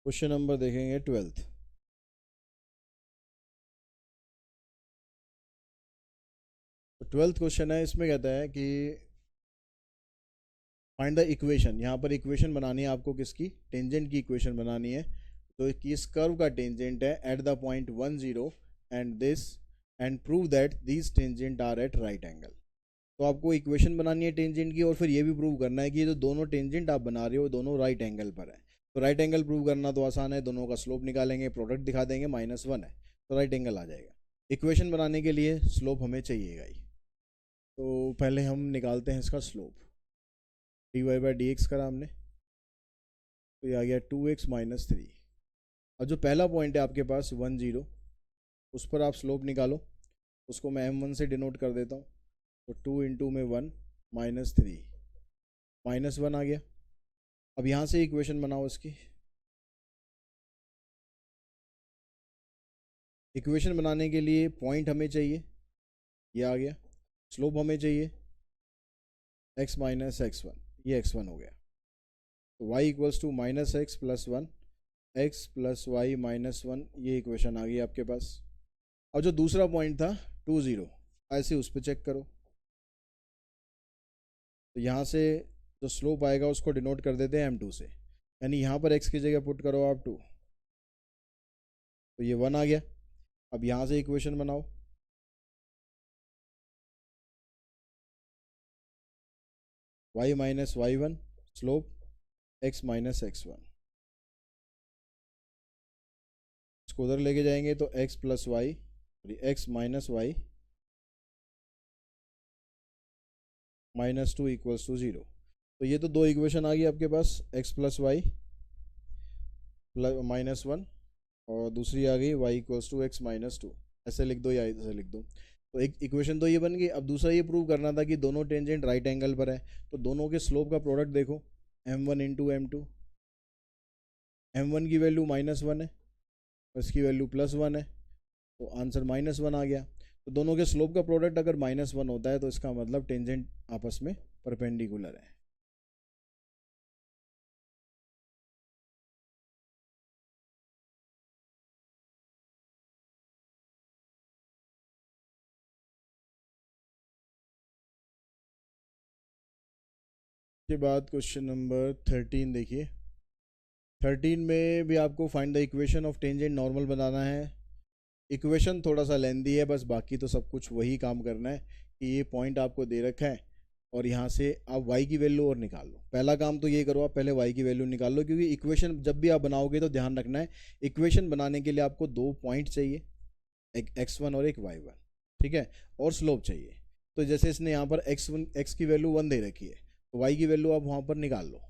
S1: क्वेश्चन नंबर देखेंगे 12th। तो 12th क्वेश्चन है, इसमें कहता है कि फाइंड द इक्वेशन। यहाँ पर इक्वेशन बनानी है आपको, किसकी? टेंजेंट की इक्वेशन बनानी है। तो कि इस कर्व का टेंजेंट है at the point 1 0 and this, and prove that these tangent are at right angle. तो आपको इक्वेशन बनानी है टेंजेंट की और फिर ये भी प्रूव करना है कि ये जो दोनों टेंजेंट आप बना रहे हो दोनों राइट एंगल पर है। तो राइट एंगल प्रूव करना तो आसान है, दोनों का स्लोप निकालेंगे, प्रोडक्ट दिखा देंगे, -1 है तो राइट एंगल आ जाएगा। इक्वेशन बनाने के लिए स्लोप हमें चाहिएगा ही, तो पहले हम निकालते हैं इसका स्लोप। dy/dx करा हमने तो ये आ गया 2x - 3। और जो पहला पॉइंट है आपके पास 1 0, उस पर आप स्लोप निकालो, उसको मैं m1 से डिनोट कर देता हूँ। तो 2 इंटू में 1 -3, -1 आ गया। अब यहाँ से इक्वेशन बनाओ इसकी। इक्वेशन बनाने के लिए पॉइंट हमें चाहिए, ये आ गया। स्लोप हमें चाहिए x - x1, ये x1 हो गया। तो y equals to -x + 1, x + y - 1, ये इक्वेशन आ गई आपके पास। और जो दूसरा पॉइंट था 2 0, ऐसे उस पर चेक करो। तो यहाँ से जो स्लोप आएगा उसको डिनोट कर देते हैं m2 से, यानी यहाँ पर x की जगह पुट करो आप 2, तो ये 1 आ गया। अब यहाँ से इक्वेशन बनाओ, y - y1 slope x - x1, इसको उधर लेके जाएंगे तो x + y, x - y -2 = 0। तो ये तो दो इक्वेशन आ गई आपके पास, x + y -1 और दूसरी आ गई y = x - 2। ऐसे लिख दो या ऐसे लिख दो। तो एक इक्वेशन तो ये बन गई। अब दूसरा ये प्रूव करना था कि दोनों टेंजेंट राइट एंगल पर है, तो दोनों के स्लोप का प्रोडक्ट देखो, m1 इंटू m2। m1 की वैल्यू -1 है, इसकी वैल्यू +1 है, तो आंसर -1 आ गया। तो दोनों के स्लोप का प्रोडक्ट अगर -1 होता है तो इसका मतलब टेंजेंट आपस में परपेंडिकुलर है। के बाद क्वेश्चन नंबर 13 देखिए। 13 में भी आपको find the equation of tangent normal बनाना है। इक्वेशन थोड़ा सा लेंदी है, बस बाकी तो सब कुछ वही काम करना है कि ये पॉइंट आपको दे रखा है और यहाँ से आप y की वैल्यू और निकाल लो। पहला काम तो ये करो, आप पहले y की वैल्यू निकाल लो, क्योंकि इक्वेशन जब भी आप बनाओगे तो ध्यान रखना है इक्वेशन बनाने के लिए आपको दो पॉइंट चाहिए, एक x1 और एक y1, ठीक है, और स्लोप चाहिए। तो जैसे इसने यहाँ पर x की वैल्यू 1 दे रखी है, तो y की वैल्यू आप वहाँ पर निकाल लो।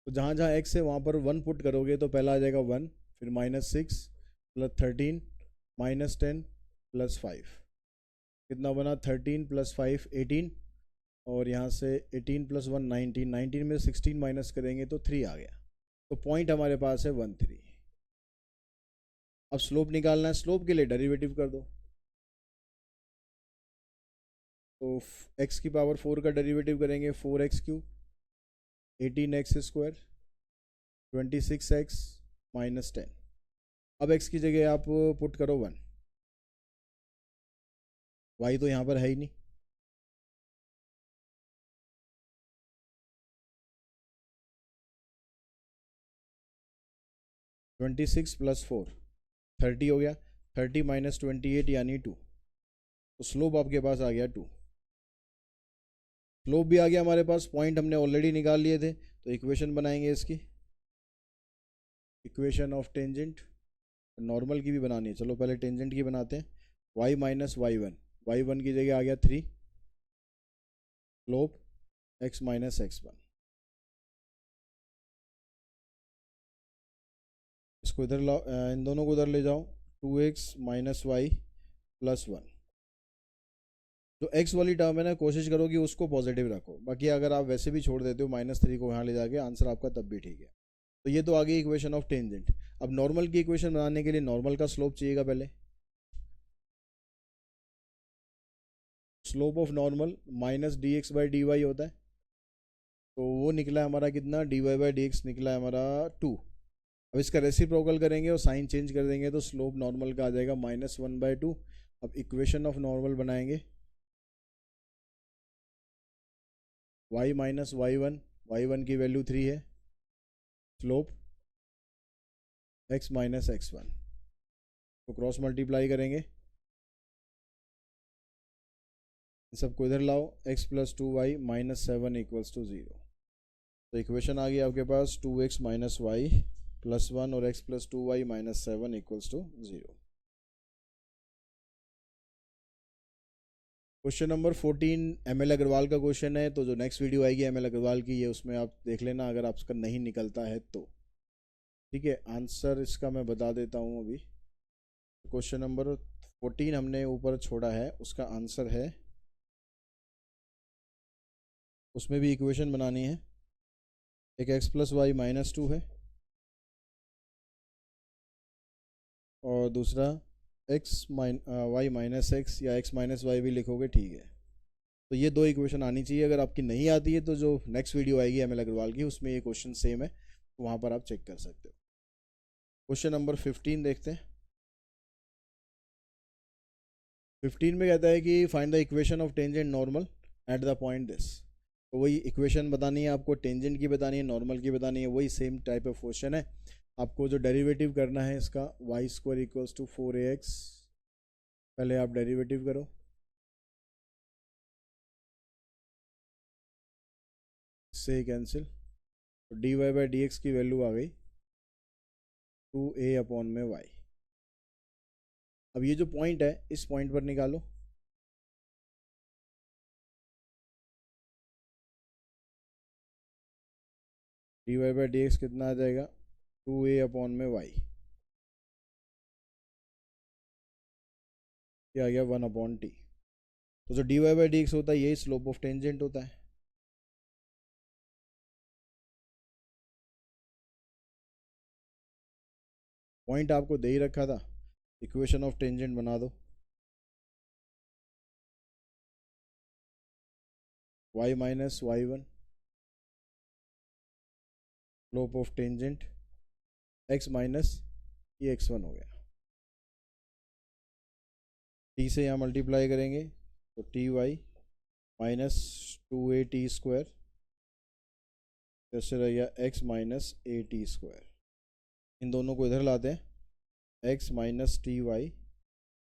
S1: तो जहाँ जहाँ x है वहाँ पर 1 पुट करोगे तो पहला आ जाएगा 1, फिर -6 + 13 -10 + 5, कितना बना? 13 + 5 18, और यहाँ से 18 + 1 19, 19 में 16 माइनस करेंगे तो 3 आ गया। तो पॉइंट हमारे पास है 1 3। अब स्लोप निकालना है, स्लोप के लिए डेरिवेटिव कर दो। तो x की पावर 4 का डेरिवेटिव करेंगे 4x3, 18x², 26x - 10। अब x की जगह आप पुट करो 1, y तो यहाँ पर है ही नहीं, 26 + 4 30 हो गया, 30 - 28 यानी 2, तो स्लोप आपके पास आ गया 2। स्लोप भी आ गया हमारे पास, पॉइंट हमने ऑलरेडी निकाल लिए थे, तो इक्वेशन बनाएंगे इसकी, इक्वेशन ऑफ टेंजेंट। नॉर्मल की भी बनानी है, चलो पहले टेंजेंट की बनाते हैं। y - y1, y1 की जगह आ गया 3, स्लोप x - x1। इसको इधर लाओ, इन दोनों को उधर ले जाओ, 2x - y + 1। जो x वाली टर्म है ना, कोशिश करो कि उसको पॉजिटिव रखो, बाकी अगर आप वैसे भी छोड़ देते हो -3 को यहाँ ले जाके, आंसर आपका तब भी ठीक है। तो ये तो आ गई इक्वेशन ऑफ टेंजेंट। अब नॉर्मल की इक्वेशन बनाने के लिए नॉर्मल का स्लोप चाहिएगा पहले। स्लोप ऑफ नॉर्मल -dx/dy होता है, तो वो निकला है हमारा कितना, dy/dx निकला है हमारा 2। अब इसका रेसिप्रोकल करेंगे और साइन चेंज कर देंगे, तो स्लोप नॉर्मल का आ जाएगा -1/2। अब इक्वेशन ऑफ नॉर्मल बनाएंगे, y - y1, y1 की वैल्यू 3 है, स्लोप x - x1, तो क्रॉस मल्टीप्लाई करेंगे, सबको इधर लाओ, x + 2y - 7 = 0। तो इक्वेशन आ गई आपके पास 2x - y + 1 और x + 2y - 7 = 0। Question number 14 ML Agarwal का क्वेश्चन है, तो जो नेक्स्ट वीडियो आएगी ML अग्रवाल की, ये उसमें आप देख लेना अगर आपका नहीं निकलता है तो। ठीक है, आंसर इसका मैं बता देता हूँ अभी। क्वेश्चन नंबर 14 हमने ऊपर छोड़ा है, उसका आंसर है, उसमें भी इक्वेशन बनानी है। एक x + y - 2 है, और दूसरा y - x या x - y भी लिखोगे, ठीक है। तो ये दो इक्वेशन आनी चाहिए। अगर आपकी नहीं आती है तो जो नेक्स्ट वीडियो आएगी ML अग्रवाल की, उसमें ये क्वेश्चन सेम है, तो वहाँ पर आप चेक कर सकते हो। क्वेश्चन नंबर 15 देखते हैं। 15 में कहता है कि find the equation of tangent normal at the point this. तो वही इक्वेशन बतानी है आपको, टेंजेंट की बतानी है, नॉर्मल की बतानी है, वही सेम टाइप ऑफ क्वेश्चन है। आपको जो डेरिवेटिव करना है इसका, y² = 4ax, पहले आप डेरिवेटिव करो, इससे कैंसिल, तो dy/dx की वैल्यू आ गई 2a/y। अब ये जो पॉइंट है, इस पॉइंट पर निकालो, dy/dx कितना आ जाएगा, 2a/y, ये आ गया 1/t। तो जो dy/dx होता है, यही स्लोप ऑफ टेंजेंट होता है। पॉइंट आपको दे ही रखा था, इक्वेशन ऑफ टेंजेंट बना दो, y - y1, slope of tangent x minus, ये x1 हो गया, t से यहाँ मल्टीप्लाई करेंगे, तो ty - 2at², जैसे रह गया x - at²। इन दोनों को इधर लाते हैं, x - ty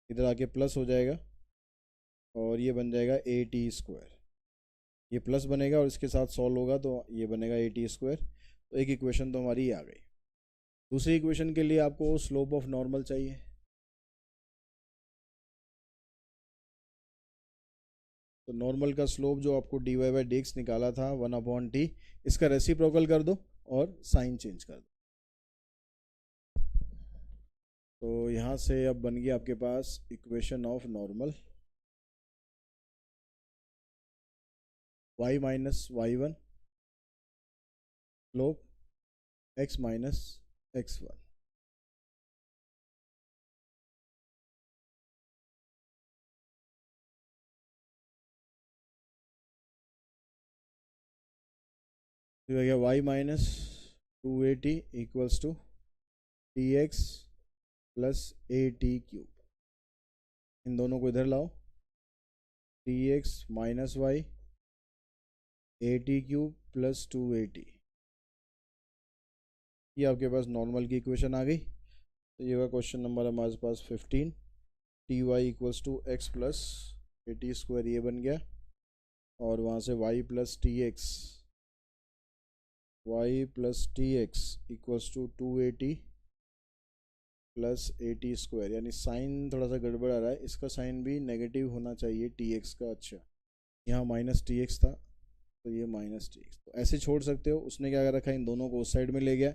S1: इधर आके प्लस हो जाएगा, और ये बन जाएगा at²। ये प्लस बनेगा और इसके साथ सॉल्व होगा तो ये बनेगा at²। तो एक इक्वेशन तो हमारी ये आ गई। दूसरी इक्वेशन के लिए आपको स्लोप ऑफ नॉर्मल चाहिए, तो नॉर्मल का स्लोप जो आपको dy/dx निकाला था 1/t, इसका रेसिप्रोकल कर दो और साइन चेंज कर दो। तो यहाँ से अब बन गया आपके पास equation of normal, y - y1, slope x - x1। तो हो गया y - 2at = dx + at³। इन दोनों को इधर लाओ, dx - y at³ + 2at। ये आपके पास नॉर्मल की इक्वेशन आ गई। तो ये हुआ क्वेश्चन नंबर हमारे पास 15। T y equals to x plus a t square ये बन गया, और वहाँ से y plus t x equals to 280 plus a t square, यानी साइन थोड़ा सा गड़बड़ आ रहा है, इसका साइन भी नेगेटिव होना चाहिए टी एक्स का। अच्छा, यहाँ माइनस टी एक्स था तो ये माइनस टी एक्स, तो ऐसे छोड़ सकते हो। उसने क्या रखा है, इन दोनों को उस साइड में ले गया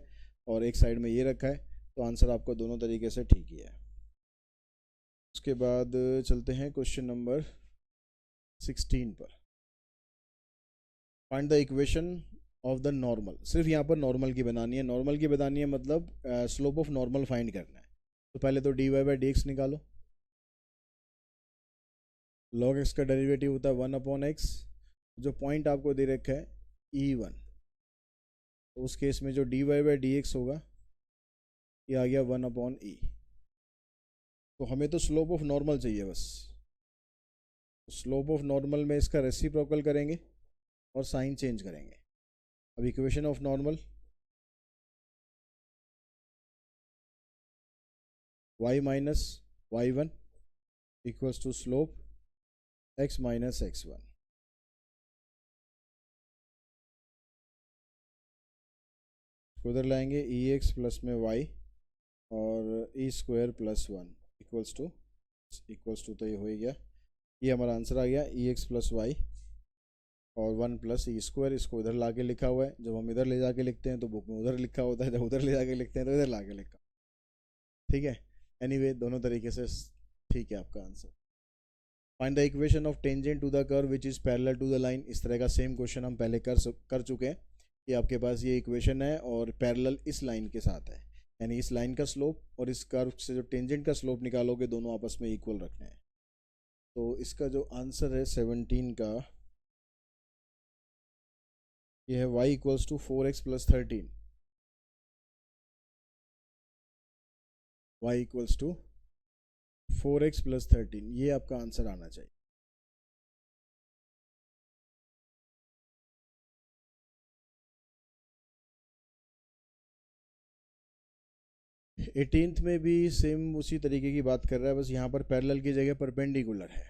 S1: और एक साइड में ये रखा है, तो आंसर आपका दोनों तरीके से ठीक ही है। उसके बाद चलते हैं क्वेश्चन नंबर 16 पर। Find the equation of the normal. सिर्फ यहाँ पर नॉर्मल की बनानी है, नॉर्मल की बनानी है मतलब स्लोप ऑफ नॉर्मल फाइंड करना है। तो पहले तो d y by d x निकालो। लॉग एक्स का डेरिवेटिव होता है 1/x, जो पॉइंट आपको दे रखा है E1, तो उस केस में जो d y by d x होगा ये आ गया 1/e। तो हमें तो स्लोप ऑफ नॉर्मल चाहिए बस। स्लोप ऑफ नॉर्मल में इसका रेसिप्रोकल करेंगे और साइन चेंज करेंगे। अब equation of normal, y minus y1 equals to slope x minus x1। उधर लाएंगे ई एक्स प्लस में y और e square plus 1 equals to तो ये हो ही गया, ये हमारा आंसर आ गया ई एक्स प्लस वाई और 1 प्लस ई स्क्वायर। इसको इधर ला के लिखा हुआ है, जब हम इधर ले जाके लिखते हैं तो बुक में उधर लिखा होता है, जब उधर ले जाके लिखते हैं तो इधर ला के लिखा। ठीक है, एनीवे दोनों तरीके से ठीक है आपका answer. Find the equation of tangent to the curve which is parallel to the line. इस तरह का सेम क्वेश्चन हम पहले कर चुके हैं कि आपके पास ये इक्वेशन है और पैरेलल इस लाइन के साथ है, यानी इस लाइन का स्लोप और इस कर्व से जो टेंजेंट का स्लोप निकालोगे दोनों आपस में इक्वल रखने हैं। तो इसका जो आंसर है 17 का ये है y equals to 4x plus 13। y equals to 4x plus 13, ये आपका आंसर आना चाहिए। 18th में भी सेम उसी तरीके की बात कर रहा है, बस यहाँ पर पैरेलल की जगह परपेंडिकुलर है।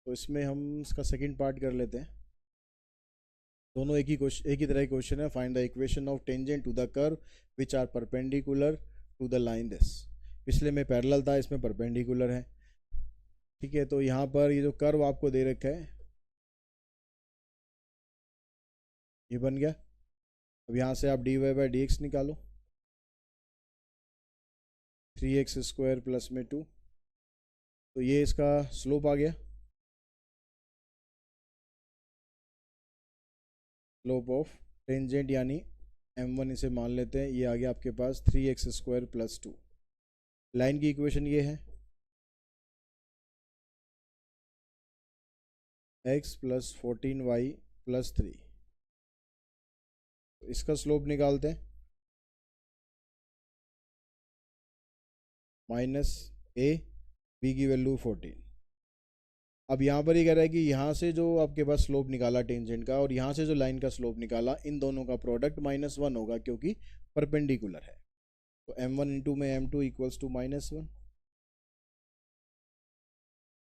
S1: तो इसमें हम इसका सेकंड पार्ट कर लेते हैं। दोनों एक ही तरह के क्वेश्चन है। Find the equation of tangent to the curve which are perpendicular to the line this. पिछले में पैरेलल था, इसमें परपेंडिकुलर है। ठीक है, तो यहाँ पर ये जो कर्व आपको दे रखा है ये बन गया। अब यहाँ से आप d y by d x निकालो, 3x स्क्वायर प्लस में 2, तो ये इसका स्लोप आ गया। स्लोप ऑफ टेंजेंट यानी m1 इसे मान लेते हैं, ये आ गया आपके पास 3x स्क्वायर प्लस 2। लाइन की इक्वेशन ये है x प्लस 14y प्लस 3। तो इसका स्लोप निकालते हैं, माइनस a, b की वैल्यू 14। अब यहाँ पर ये कह रहा है कि यहाँ से जो आपके पास स्लोप निकाला टेंजेंट का और यहाँ से जो लाइन का स्लोप निकाला, इन दोनों का प्रोडक्ट -1 होगा क्योंकि परपेंडिकुलर है। तो m1 इंटू में m2 इक्वल्स टू -1।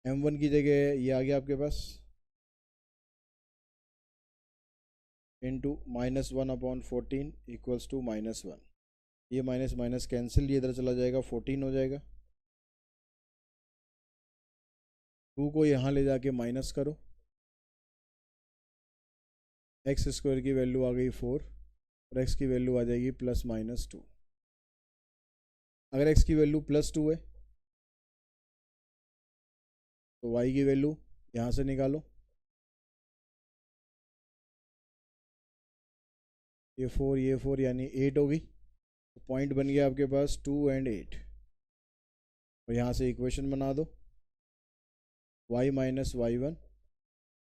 S1: m1 की जगह ये आ गया आपके पास इंटू -1/14 इक्वल्स टू -1। ये माइनस माइनस कैंसिल, ये इधर चला जाएगा, 14 हो जाएगा। 2 को यहाँ ले जाके माइनस करो, एक्स स्क्वायर की वैल्यू आ गई 4 और एक्स की वैल्यू आ जाएगी +-2। अगर एक्स की वैल्यू +2 है तो वाई की वैल्यू यहाँ से निकालो, ये 4 यानी 8 होगी। तो पॉइंट बन गया आपके पास 2 और 8, और यहाँ से इक्वेशन बना दो y माइनस y1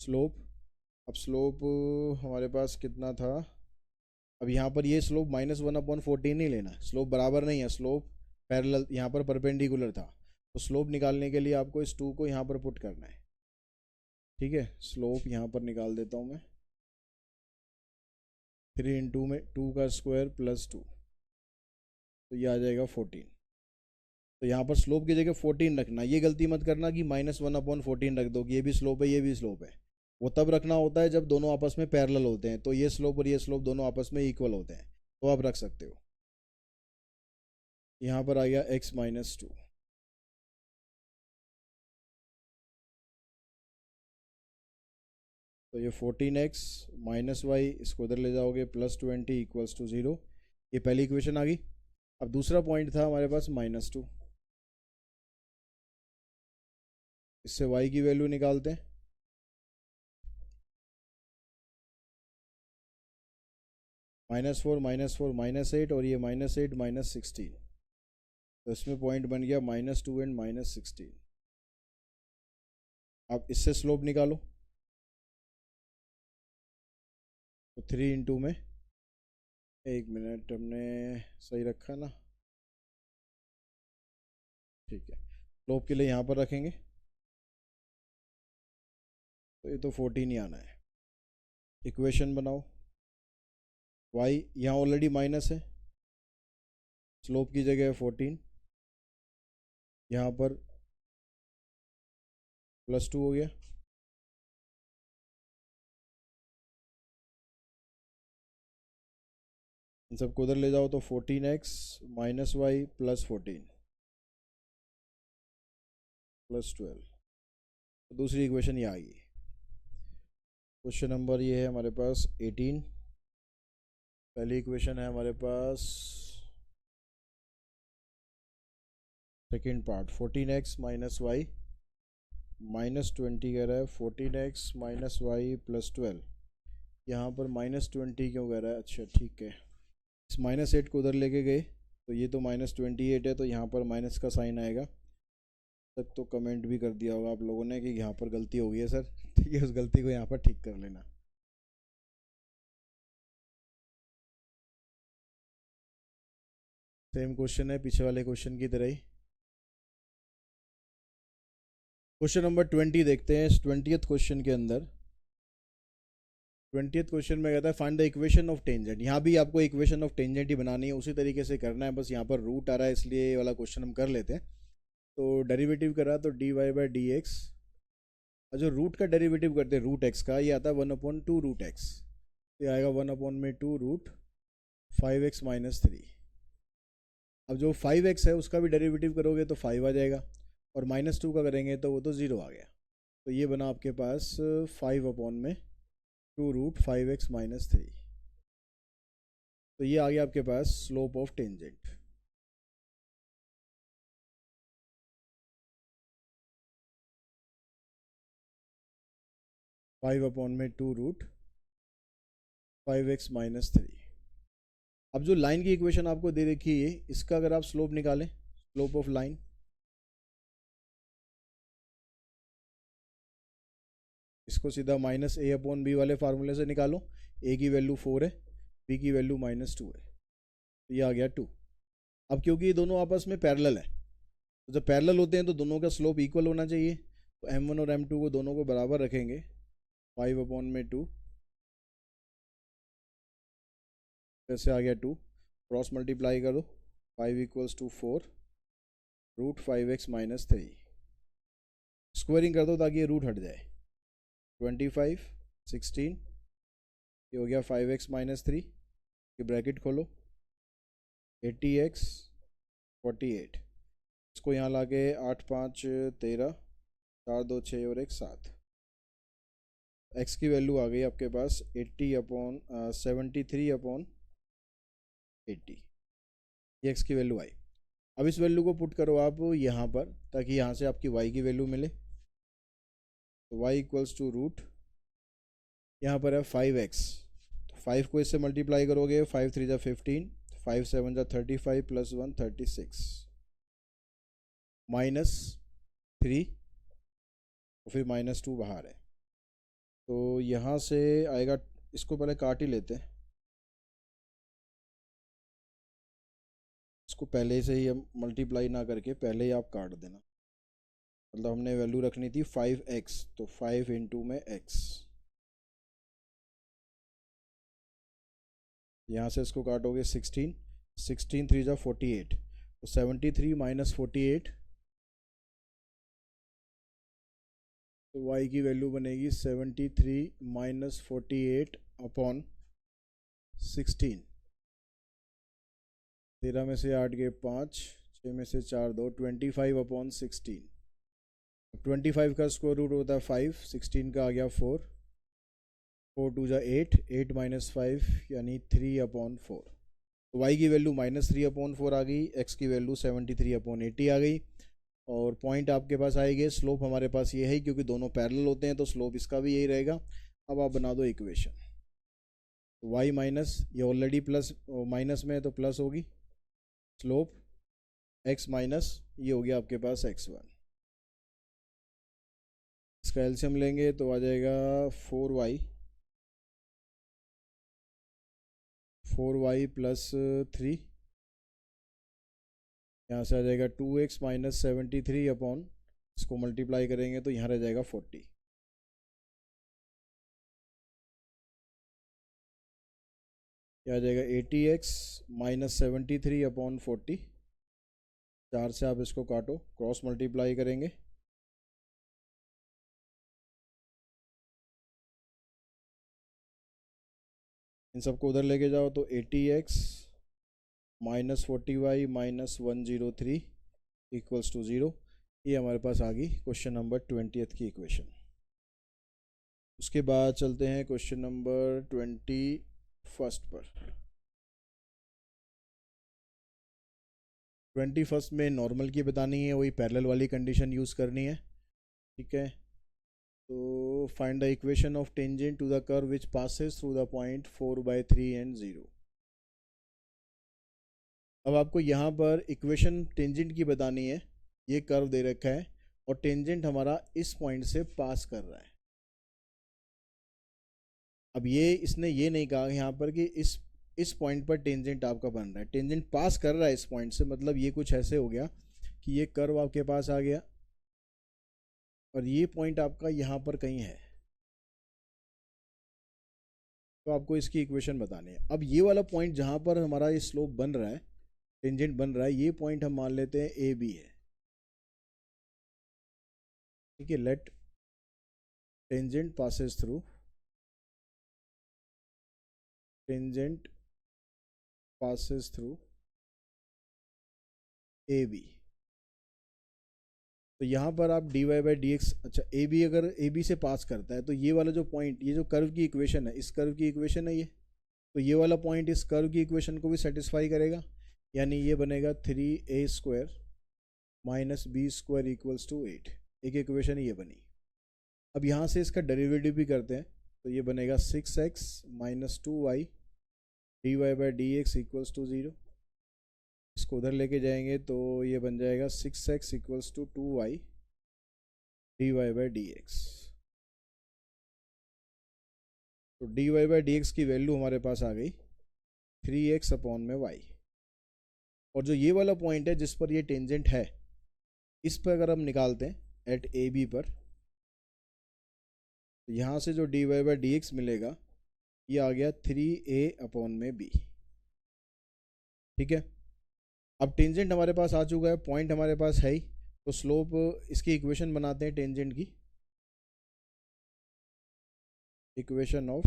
S1: स्लोप। अब स्लोप हमारे पास कितना था, अब यहाँ पर ये स्लोप -1/14 नहीं लेना, स्लोप बराबर नहीं है, स्लोप पैरेलल यहाँ पर परपेंडिकुलर था। तो स्लोप निकालने के लिए आपको इस 2 को यहाँ पर पुट करना है। ठीक है, स्लोप यहाँ पर निकाल देता हूँ मैं, 3 × 2 में 2 का स्क्वायर प्लस 2, तो ये आ जाएगा 14। तो यहाँ पर स्लोप की जगह 14 रखना, ये गलती मत करना कि -1/14 रख दो कि ये भी स्लोप है ये भी स्लोप है। वो तब रखना होता है जब दोनों आपस में पैरेलल होते हैं, तो ये स्लोप और ये स्लोप दोनों आपस में इक्वल होते हैं, तो आप रख सकते हो। यहाँ पर आ गया x-2। तो ये 14x माइनस वाई, इसको इधर ले जाओगे +20 = 0। ये पहली इक्वेशन आ गई। अब दूसरा पॉइंट था हमारे पास -2, इससे y की वैल्यू निकालते हैं। -4 -4 -8 और ये -8 -16, तो इसमें पॉइंट बन गया -2 एंड -16। अब इससे स्लोप निकालो, तो 3 इंटू में, 1 मिनट, हमने सही रखा ना, ठीक है। स्लोप के लिए यहाँ पर रखेंगे, तो ये तो 14 ही आना है। इक्वेशन बनाओ, y यहाँ ऑलरेडी माइनस है, स्लोप की जगह है 14, यहाँ पर +2 हो गया। इन सबको उधर ले जाओ तो 14x माइनस वाई +14 +12। तो दूसरी इक्वेशन ये आ गई। क्वेश्चन नंबर ये है हमारे पास 18। पहली इक्वेशन है हमारे पास second part, 14x minus y -20 कह रहा है, 14x माइनस वाई +12। यहाँ पर -20 क्यों कह रहा है? अच्छा ठीक है, इस -8 को उधर लेके गए तो ये तो -28 है, तो यहाँ पर माइनस का साइन आएगा। तक तो कमेंट भी कर दिया होगा आप लोगों ने कि यहाँ पर गलती हो गई है सर, ठीक है, उस गलती को यहाँ पर ठीक कर लेना। सेम क्वेश्चन है पीछे वाले क्वेश्चन की तरह ही। क्वेश्चन नंबर 20 देखते हैं। 20th क्वेश्चन के अंदर, 20th क्वेश्चन में कहता है find the equation of tangent. यहाँ भी आपको इक्वेशन ऑफ टेंजेंट ही बनानी है, उसी तरीके से करना है, बस यहाँ पर रूट आ रहा है इसलिए ये वाला क्वेश्चन हम कर लेते हैं। तो डेरिवेटिव करा तो dy/dx, और जो रूट का डेरिवेटिव करते हैं रूट x का, ये आता है 1/2 रूट x, ये आएगा 1/2 रूट 5x - 3। अब जो 5x है उसका भी डेरिवेटिव करोगे तो 5 आ जाएगा, और -2 का करेंगे तो वो तो 0 आ गया। तो ये बना आपके पास 5/2 रूट 5x - 3। तो ये आ गया आपके पास slope of tangent. (5/2 root 5x - 3). अब जो लाइन की इक्वेशन आपको दे रखी है, इसका अगर आप स्लोप निकालें, स्लोप ऑफ लाइन, इसको सीधा -a/b वाले फार्मूले से निकालो। a की वैल्यू 4 है, b की वैल्यू -2 है, तो ये आ गया 2। अब क्योंकि ये दोनों आपस में पैरेलल है, तो जब पैरेलल होते हैं तो दोनों का स्लोप इक्वल होना चाहिए, तो m1 और m2 को दोनों को बराबर रखेंगे। 5/2 ऐसे आ गया 2, क्रॉस मल्टीप्लाई करो, 5 = 4 रूट 5x - 3। स्क्वायरिंग कर दो ताकि ये रूट हट जाए। 25 16, ये हो गया 5x - 3, ये ब्रैकेट खोलो, 80x 48, इसको यहाँ ला के 8 5 13, 4 2 6 और 1 7। x की वैल्यू आ गई आपके पास 73/80, ये x की वैल्यू आई। अब इस वैल्यू को पुट करो आप यहाँ पर, ताकि यहाँ से आपकी y की वैल्यू मिले। तो y = रूट, यहाँ पर है 5x, तो 5 को इससे मल्टीप्लाई करोगे, 5 3 = 15, 5 7 = 35 + 1 36, -3 और फिर -2 बाहर है, तो यहाँ से आएगा। इसको पहले काट ही लेते हैं, इसको पहले से ही हम मल्टीप्लाई ना करके पहले ही आप काट देना। मतलब हमने वैल्यू रखनी थी 5x, तो 5 इंटू में x, यहाँ से इसको काटोगे 16, 16 3 जा 48, तो 73 माइनस 48, तो y की वैल्यू बनेगी 73 माइनस 48 अपॉन 16। 13 में से 8 गए 5, 6 में से 4 2, 25 अपॉन 16। 25 का स्क्वायर रूट होता है 5, 16 का आ गया 4, 4 2 जा 8, 8 माइनस 5 यानी 3 अपॉन 4। तो y की वैल्यू -3 अपॉन 4 आ गई, x की वैल्यू 73 अपॉन 80 आ गई, और पॉइंट आपके पास आएंगे। स्लोप हमारे पास ये है क्योंकि दोनों पैरेलल होते हैं तो स्लोप इसका भी यही रहेगा। अब आप बना दो इक्वेशन, y माइनस, ये ऑलरेडी प्लस माइनस में है तो प्लस होगी, स्लोप x माइनस ये हो गया आपके पास x1। इसका एलसीएम लेंगे तो आ जाएगा 4y, 4y प्लस 3, यहाँ से आ जाएगा 2x माइनस 73 अपॉन, इसको मल्टीप्लाई करेंगे तो यहाँ रह जाएगा 40। यह आ जाएगा 80x माइनस 73 अपॉन 40, 4 से आप इसको काटो, क्रॉस मल्टीप्लाई करेंगे, इन सबको उधर लेके जाओ तो 80x minus 40y minus 103 equals to 0। ये हमारे पास आ गई क्वेश्चन नंबर 20th की इक्वेशन। उसके बाद चलते हैं क्वेश्चन नंबर 21 पर। 21 में नॉर्मल की बतानी है, वही पैरेलल वाली कंडीशन यूज़ करनी है, ठीक है। तो find the equation of tangent to the curve which passes through the point 4/3 and 0। अब आपको यहाँ पर इक्वेशन टेंजेंट की बतानी है। ये कर्व दे रखा है और टेंजेंट हमारा इस पॉइंट से पास कर रहा है। अब ये इसने ये नहीं कहा यहाँ पर कि इस पॉइंट पर टेंजेंट आपका बन रहा है, टेंजेंट पास कर रहा है इस पॉइंट से, मतलब ये कुछ ऐसे हो गया कि ये कर्व आपके पास आ गया और ये पॉइंट आपका यहाँ पर कहीं है, तो आपको इसकी इक्वेशन बतानी है। अब ये वाला पॉइंट जहाँ पर हमारा ये स्लोप बन रहा है, टेंजेंट बन रहा है, ये पॉइंट हम मान लेते हैं ए बी है, ठीक है। Let tangent passes through, tangent passes through A B. तो यहाँ पर आप dy बाई डी एक्स, अच्छा ए बी अगर ए बी से पास करता है तो ये वाला जो पॉइंट, ये जो कर्व की इक्वेशन है, इस कर्व की इक्वेशन है ये, तो ये वाला पॉइंट इस कर्व की इक्वेशन को भी सेटिस्फाई करेगा, यानी ये बनेगा 3a² minus b square equals to 8। एक इक्वेशन ये बनी। अब यहाँ से इसका डेरिवेटिव भी करते हैं तो ये बनेगा 6x minus 2y dy by d x equals to 0। इसको उधर लेके जाएंगे तो ये बन जाएगा 6x equals to 2y dy by d x. तो dy बाई डी एक्स की वैल्यू हमारे पास आ गई 3x अपॉन में y। और जो ये वाला पॉइंट है जिस पर ये टेंजेंट है, इस पर अगर हम निकालते हैं एट ए बी पर, तो यहाँ से जो dy बाई डी एक्स मिलेगा ये आ गया 3a अपॉन में b, ठीक है। अब टेंजेंट हमारे पास आ चुका है, पॉइंट हमारे पास है ही, तो स्लोप इसकी इक्वेशन बनाते हैं टेंजेंट की, इक्वेशन ऑफ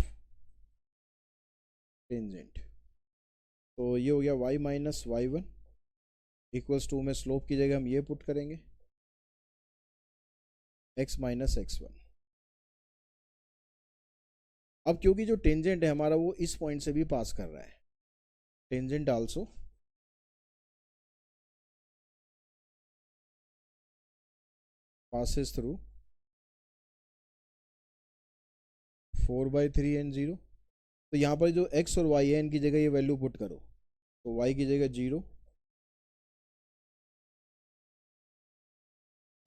S1: टेंजेंट। तो ये हो गया y minus y1 equals to में स्लोप की जगह हम ये पुट करेंगे x माइनस x1। अब क्योंकि जो टेंजेंट है हमारा वो इस पॉइंट से भी पास कर रहा है, tangent also passes through 4/3 and 0। तो यहाँ पर जो x और y है इनकी जगह ये वैल्यू पुट करो, तो y की जगह 0,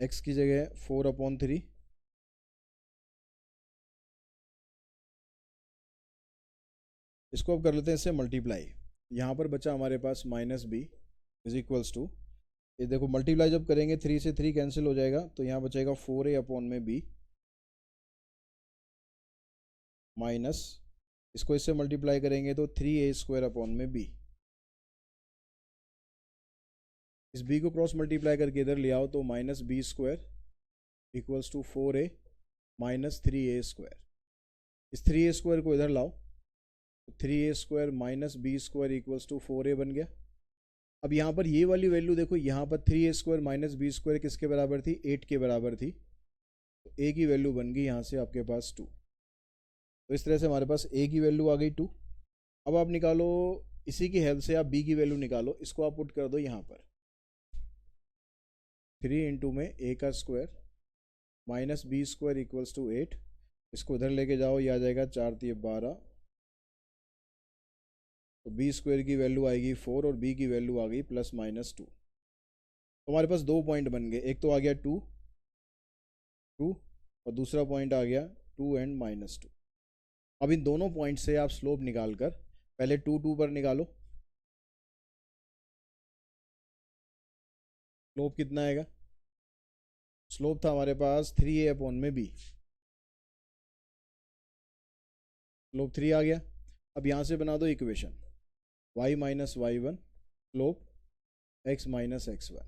S1: x की जगह 4/3, इसको अब कर लेते हैं इससे मल्टीप्लाई। यहाँ पर बचा हमारे पास minus b is equals to, ये देखो मल्टीप्लाई जब करेंगे 3 से 3 कैंसिल हो जाएगा, तो यहाँ बचेगा 4a अपॉन में b माइनस, इसको इससे मल्टीप्लाई करेंगे तो 3a² अपॉन में b। इस b को क्रॉस मल्टीप्लाई करके इधर ले आओ तो minus b square equals to 4a minus 3a square. इस 3a स्क्वायर को इधर लाओ तो 3a square minus b square equals to 4a बन गया। अब यहाँ पर ये वाली वैल्यू देखो, यहाँ पर 3a square minus b square किसके बराबर थी, 8 के बराबर थी। तो a की वैल्यू बन गई यहाँ से आपके पास 2। तो इस तरह से हमारे पास a की वैल्यू आ गई 2। अब आप निकालो, इसी की हेल्प से आप b की वैल्यू निकालो। इसको आप पुट कर दो यहाँ पर, 3 इंटू में a का square minus b square equals to 8। इसको इधर लेके जाओ, ये आ जाएगा 4 × 12। तो बी स्क्वायर की वैल्यू आएगी 4 और बी की वैल्यू आ गई प्लस माइनस 2। तो हमारे पास 2 पॉइंट बन गए, एक तो आ गया 2 और दूसरा पॉइंट आ गया 2 एंड माइनस 2। अब इन दोनों पॉइंट से आप स्लोप निकाल कर पहले 2 पर निकालो। स्लोप कितना आएगा, स्लोप था हमारे पास 3a अपॉन में b, स्लोप 3 आ गया। अब यहाँ से बना दो equation y minus y1 slope x minus x1।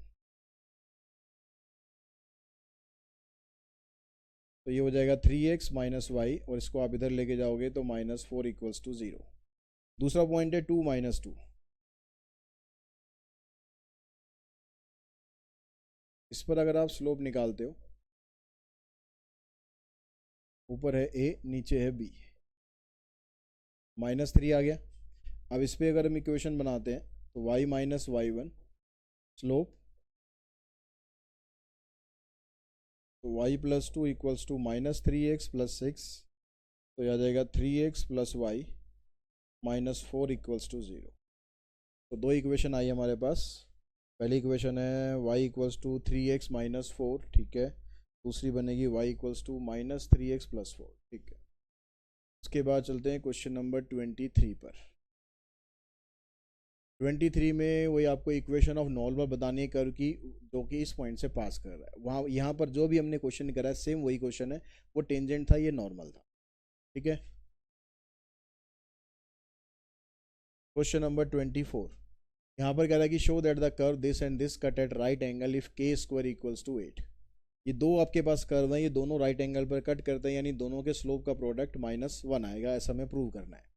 S1: तो ये हो जाएगा 3x माइनस y और इसको आप इधर लेके जाओगे तो माइनस 4 इक्वल्स टू 0। दूसरा पॉइंट है 2 माइनस 2। इस पर अगर आप स्लोप निकालते हो, ऊपर है a नीचे है b, माइनस 3 आ गया। अब इस पर अगर हम इक्वेशन बनाते हैं तो y माइनस y1 स्लोप, तो y plus 2 equals to minus 3x plus 6। तो यह आ जाएगा 3x plus y minus 4 equals to 0। तो दो इक्वेशन आई हमारे पास। पहली इक्वेशन है y equals to 3x minus 4, ठीक है। दूसरी बनेगी y equals to minus 3x plus 4, ठीक है। उसके बाद चलते हैं क्वेश्चन नंबर 23 पर। 23 में वही आपको इक्वेशन ऑफ नॉर्मल बतानी है कर्व की, जो कि इस पॉइंट से पास कर रहा है। वहाँ यहाँ पर जो भी हमने क्वेश्चन करा है सेम वही क्वेश्चन है। वो टेंजेंट था, ये नॉर्मल था, ठीक है। क्वेश्चन नंबर 24 यहाँ पर कह रहा है कि show that the curve this and this cut at right angle if k square equals to 8। ये दो आपके पास कर्व हैं, ये दोनों राइट एंगल पर कट करते हैं, यानी दोनों के स्लोप का प्रोडक्ट -1 आएगा, ऐसा हमें प्रूव करना है।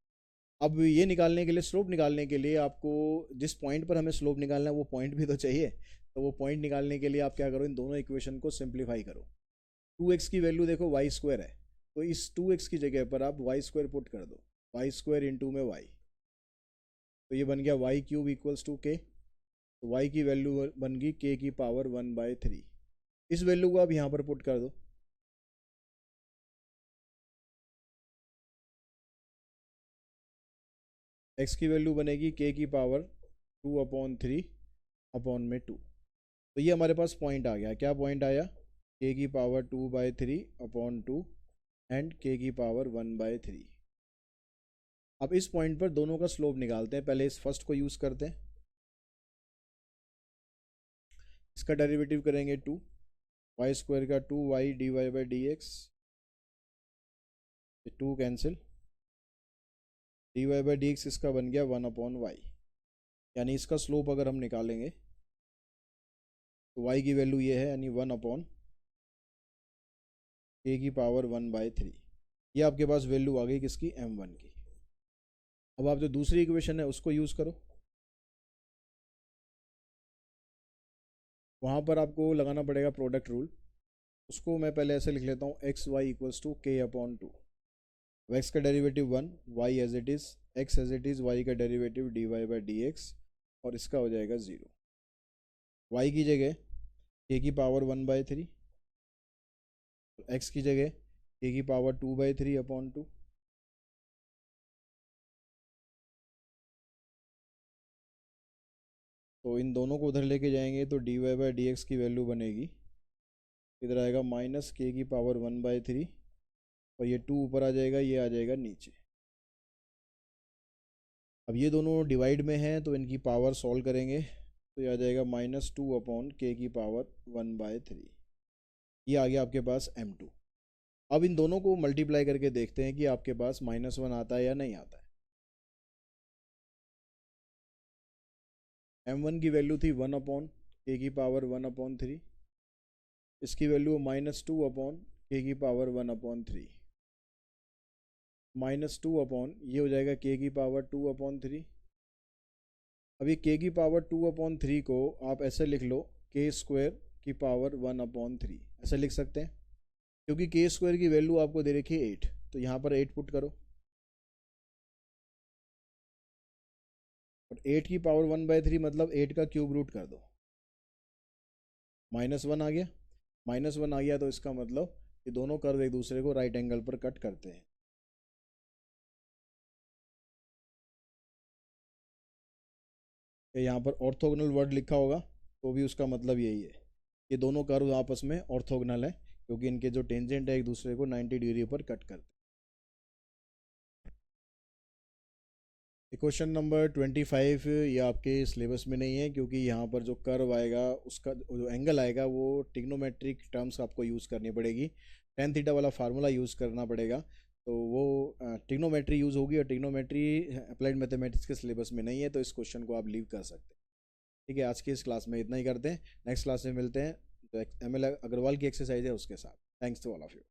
S1: अब ये निकालने के लिए, स्लोप निकालने के लिए आपको जिस पॉइंट पर हमें स्लोप निकालना है वो पॉइंट भी तो चाहिए। तो वो पॉइंट निकालने के लिए आप क्या करो, इन दोनों इक्वेशन को सिंप्लीफाई करो। 2x की वैल्यू देखो y स्क्वायर है, तो इस 2x की जगह पर आप y स्क्वायर पुट कर दो, y स्क्वायर इंटू में y। तो ये बन गया y cube equals to k। तो y की वैल्यू बन गई k की पावर 1/3। इस वैल्यू को आप यहाँ पर पुट कर दो। x की वैल्यू बनेगी k की पावर 2/3/2। तो ये हमारे पास पॉइंट आ गया। क्या पॉइंट आया, k की पावर 2/3/2 एंड k की पावर 1/3। अब इस पॉइंट पर दोनों का स्लोप निकालते हैं। पहले इस फर्स्ट को यूज़ करते हैं, इसका डेरिवेटिव करेंगे 2 y स्क्वायर का 2y dy/dx, 2 कैंसिल, dy/dx इसका बन गया 1/y। यानी इसका स्लोप अगर हम निकालेंगे तो y की वैल्यू ये है, यानी 1/k की पावर 1/3। ये आपके पास वैल्यू आ गई किसकी, m1 की। अब आप जो दूसरी इक्वेशन है उसको यूज़ करो। वहाँ पर आपको लगाना पड़ेगा प्रोडक्ट रूल। उसको मैं पहले ऐसे लिख लेता हूँ, x y equals to k/2। X का derivative 1, y as it is, x as it is, y का डेरिवेटिव dy/dx और इसका हो जाएगा 0। वाई की जगह k की पावर 1/3, एक्स की जगह k की पावर 2/3/2। तो इन दोनों को उधर लेके जाएंगे तो dy/dx की वैल्यू बनेगी, इधर आएगा -k की पावर 1/3 और ये 2 ऊपर आ जाएगा, ये आ जाएगा नीचे। अब ये दोनों डिवाइड में हैं तो इनकी पावर सॉल्व करेंगे तो ये आ जाएगा -2/k की पावर 1/3। ये आ गया आपके पास m2। अब इन दोनों को मल्टीप्लाई करके देखते हैं कि आपके पास -1 आता है या नहीं आता है। m1 की वैल्यू थी 1/k के की पावर 1/3, इसकी वैल्यू -2/k की पावर 1/3, -2 अपॉन ये हो जाएगा k की पावर 2/3। अभी k की पावर 2/3 को आप ऐसे लिख लो k² की पावर 1/3, ऐसे लिख सकते हैं, क्योंकि k² की वैल्यू आपको दे रखी है 8, तो यहाँ पर 8 पुट करो और 8 की पावर 1/3 मतलब 8 का क्यूब रूट कर दो, -1 आ गया। -1 आ गया तो इसका मतलब ये दोनों कर्व एक दूसरे को राइट एंगल पर कट करते हैं। यहाँ पर ऑर्थोगोनल वर्ड लिखा होगा तो भी उसका मतलब यही है, ये दोनों कर्व आपस में ऑर्थोगोनल है क्योंकि इनके जो टेंजेंट है एक दूसरे को 90 डिग्री पर कट करते हैं। क्वेश्चन नंबर 25 ये आपके सिलेबस में नहीं है क्योंकि यहाँ पर जो कर्व आएगा उसका जो एंगल आएगा वो ट्रिग्नोमेट्रिक टर्म्स आपको यूज़ करनी पड़ेगी, tan थीटा वाला फार्मूला यूज़ करना पड़ेगा, तो वो ट्रिग्नोमेट्री यूज़ होगी और ट्रिग्नोमेट्री अप्लाइड मैथमेटिक्स के सिलेबस में नहीं है, तो इस क्वेश्चन को आप लीव कर सकते हैं। ठीक है, आज की इस क्लास में इतना ही करते हैं, नेक्स्ट क्लास में मिलते हैं जो ML अग्रवाल की एक्सरसाइज है उसके साथ। Thanks to all of you.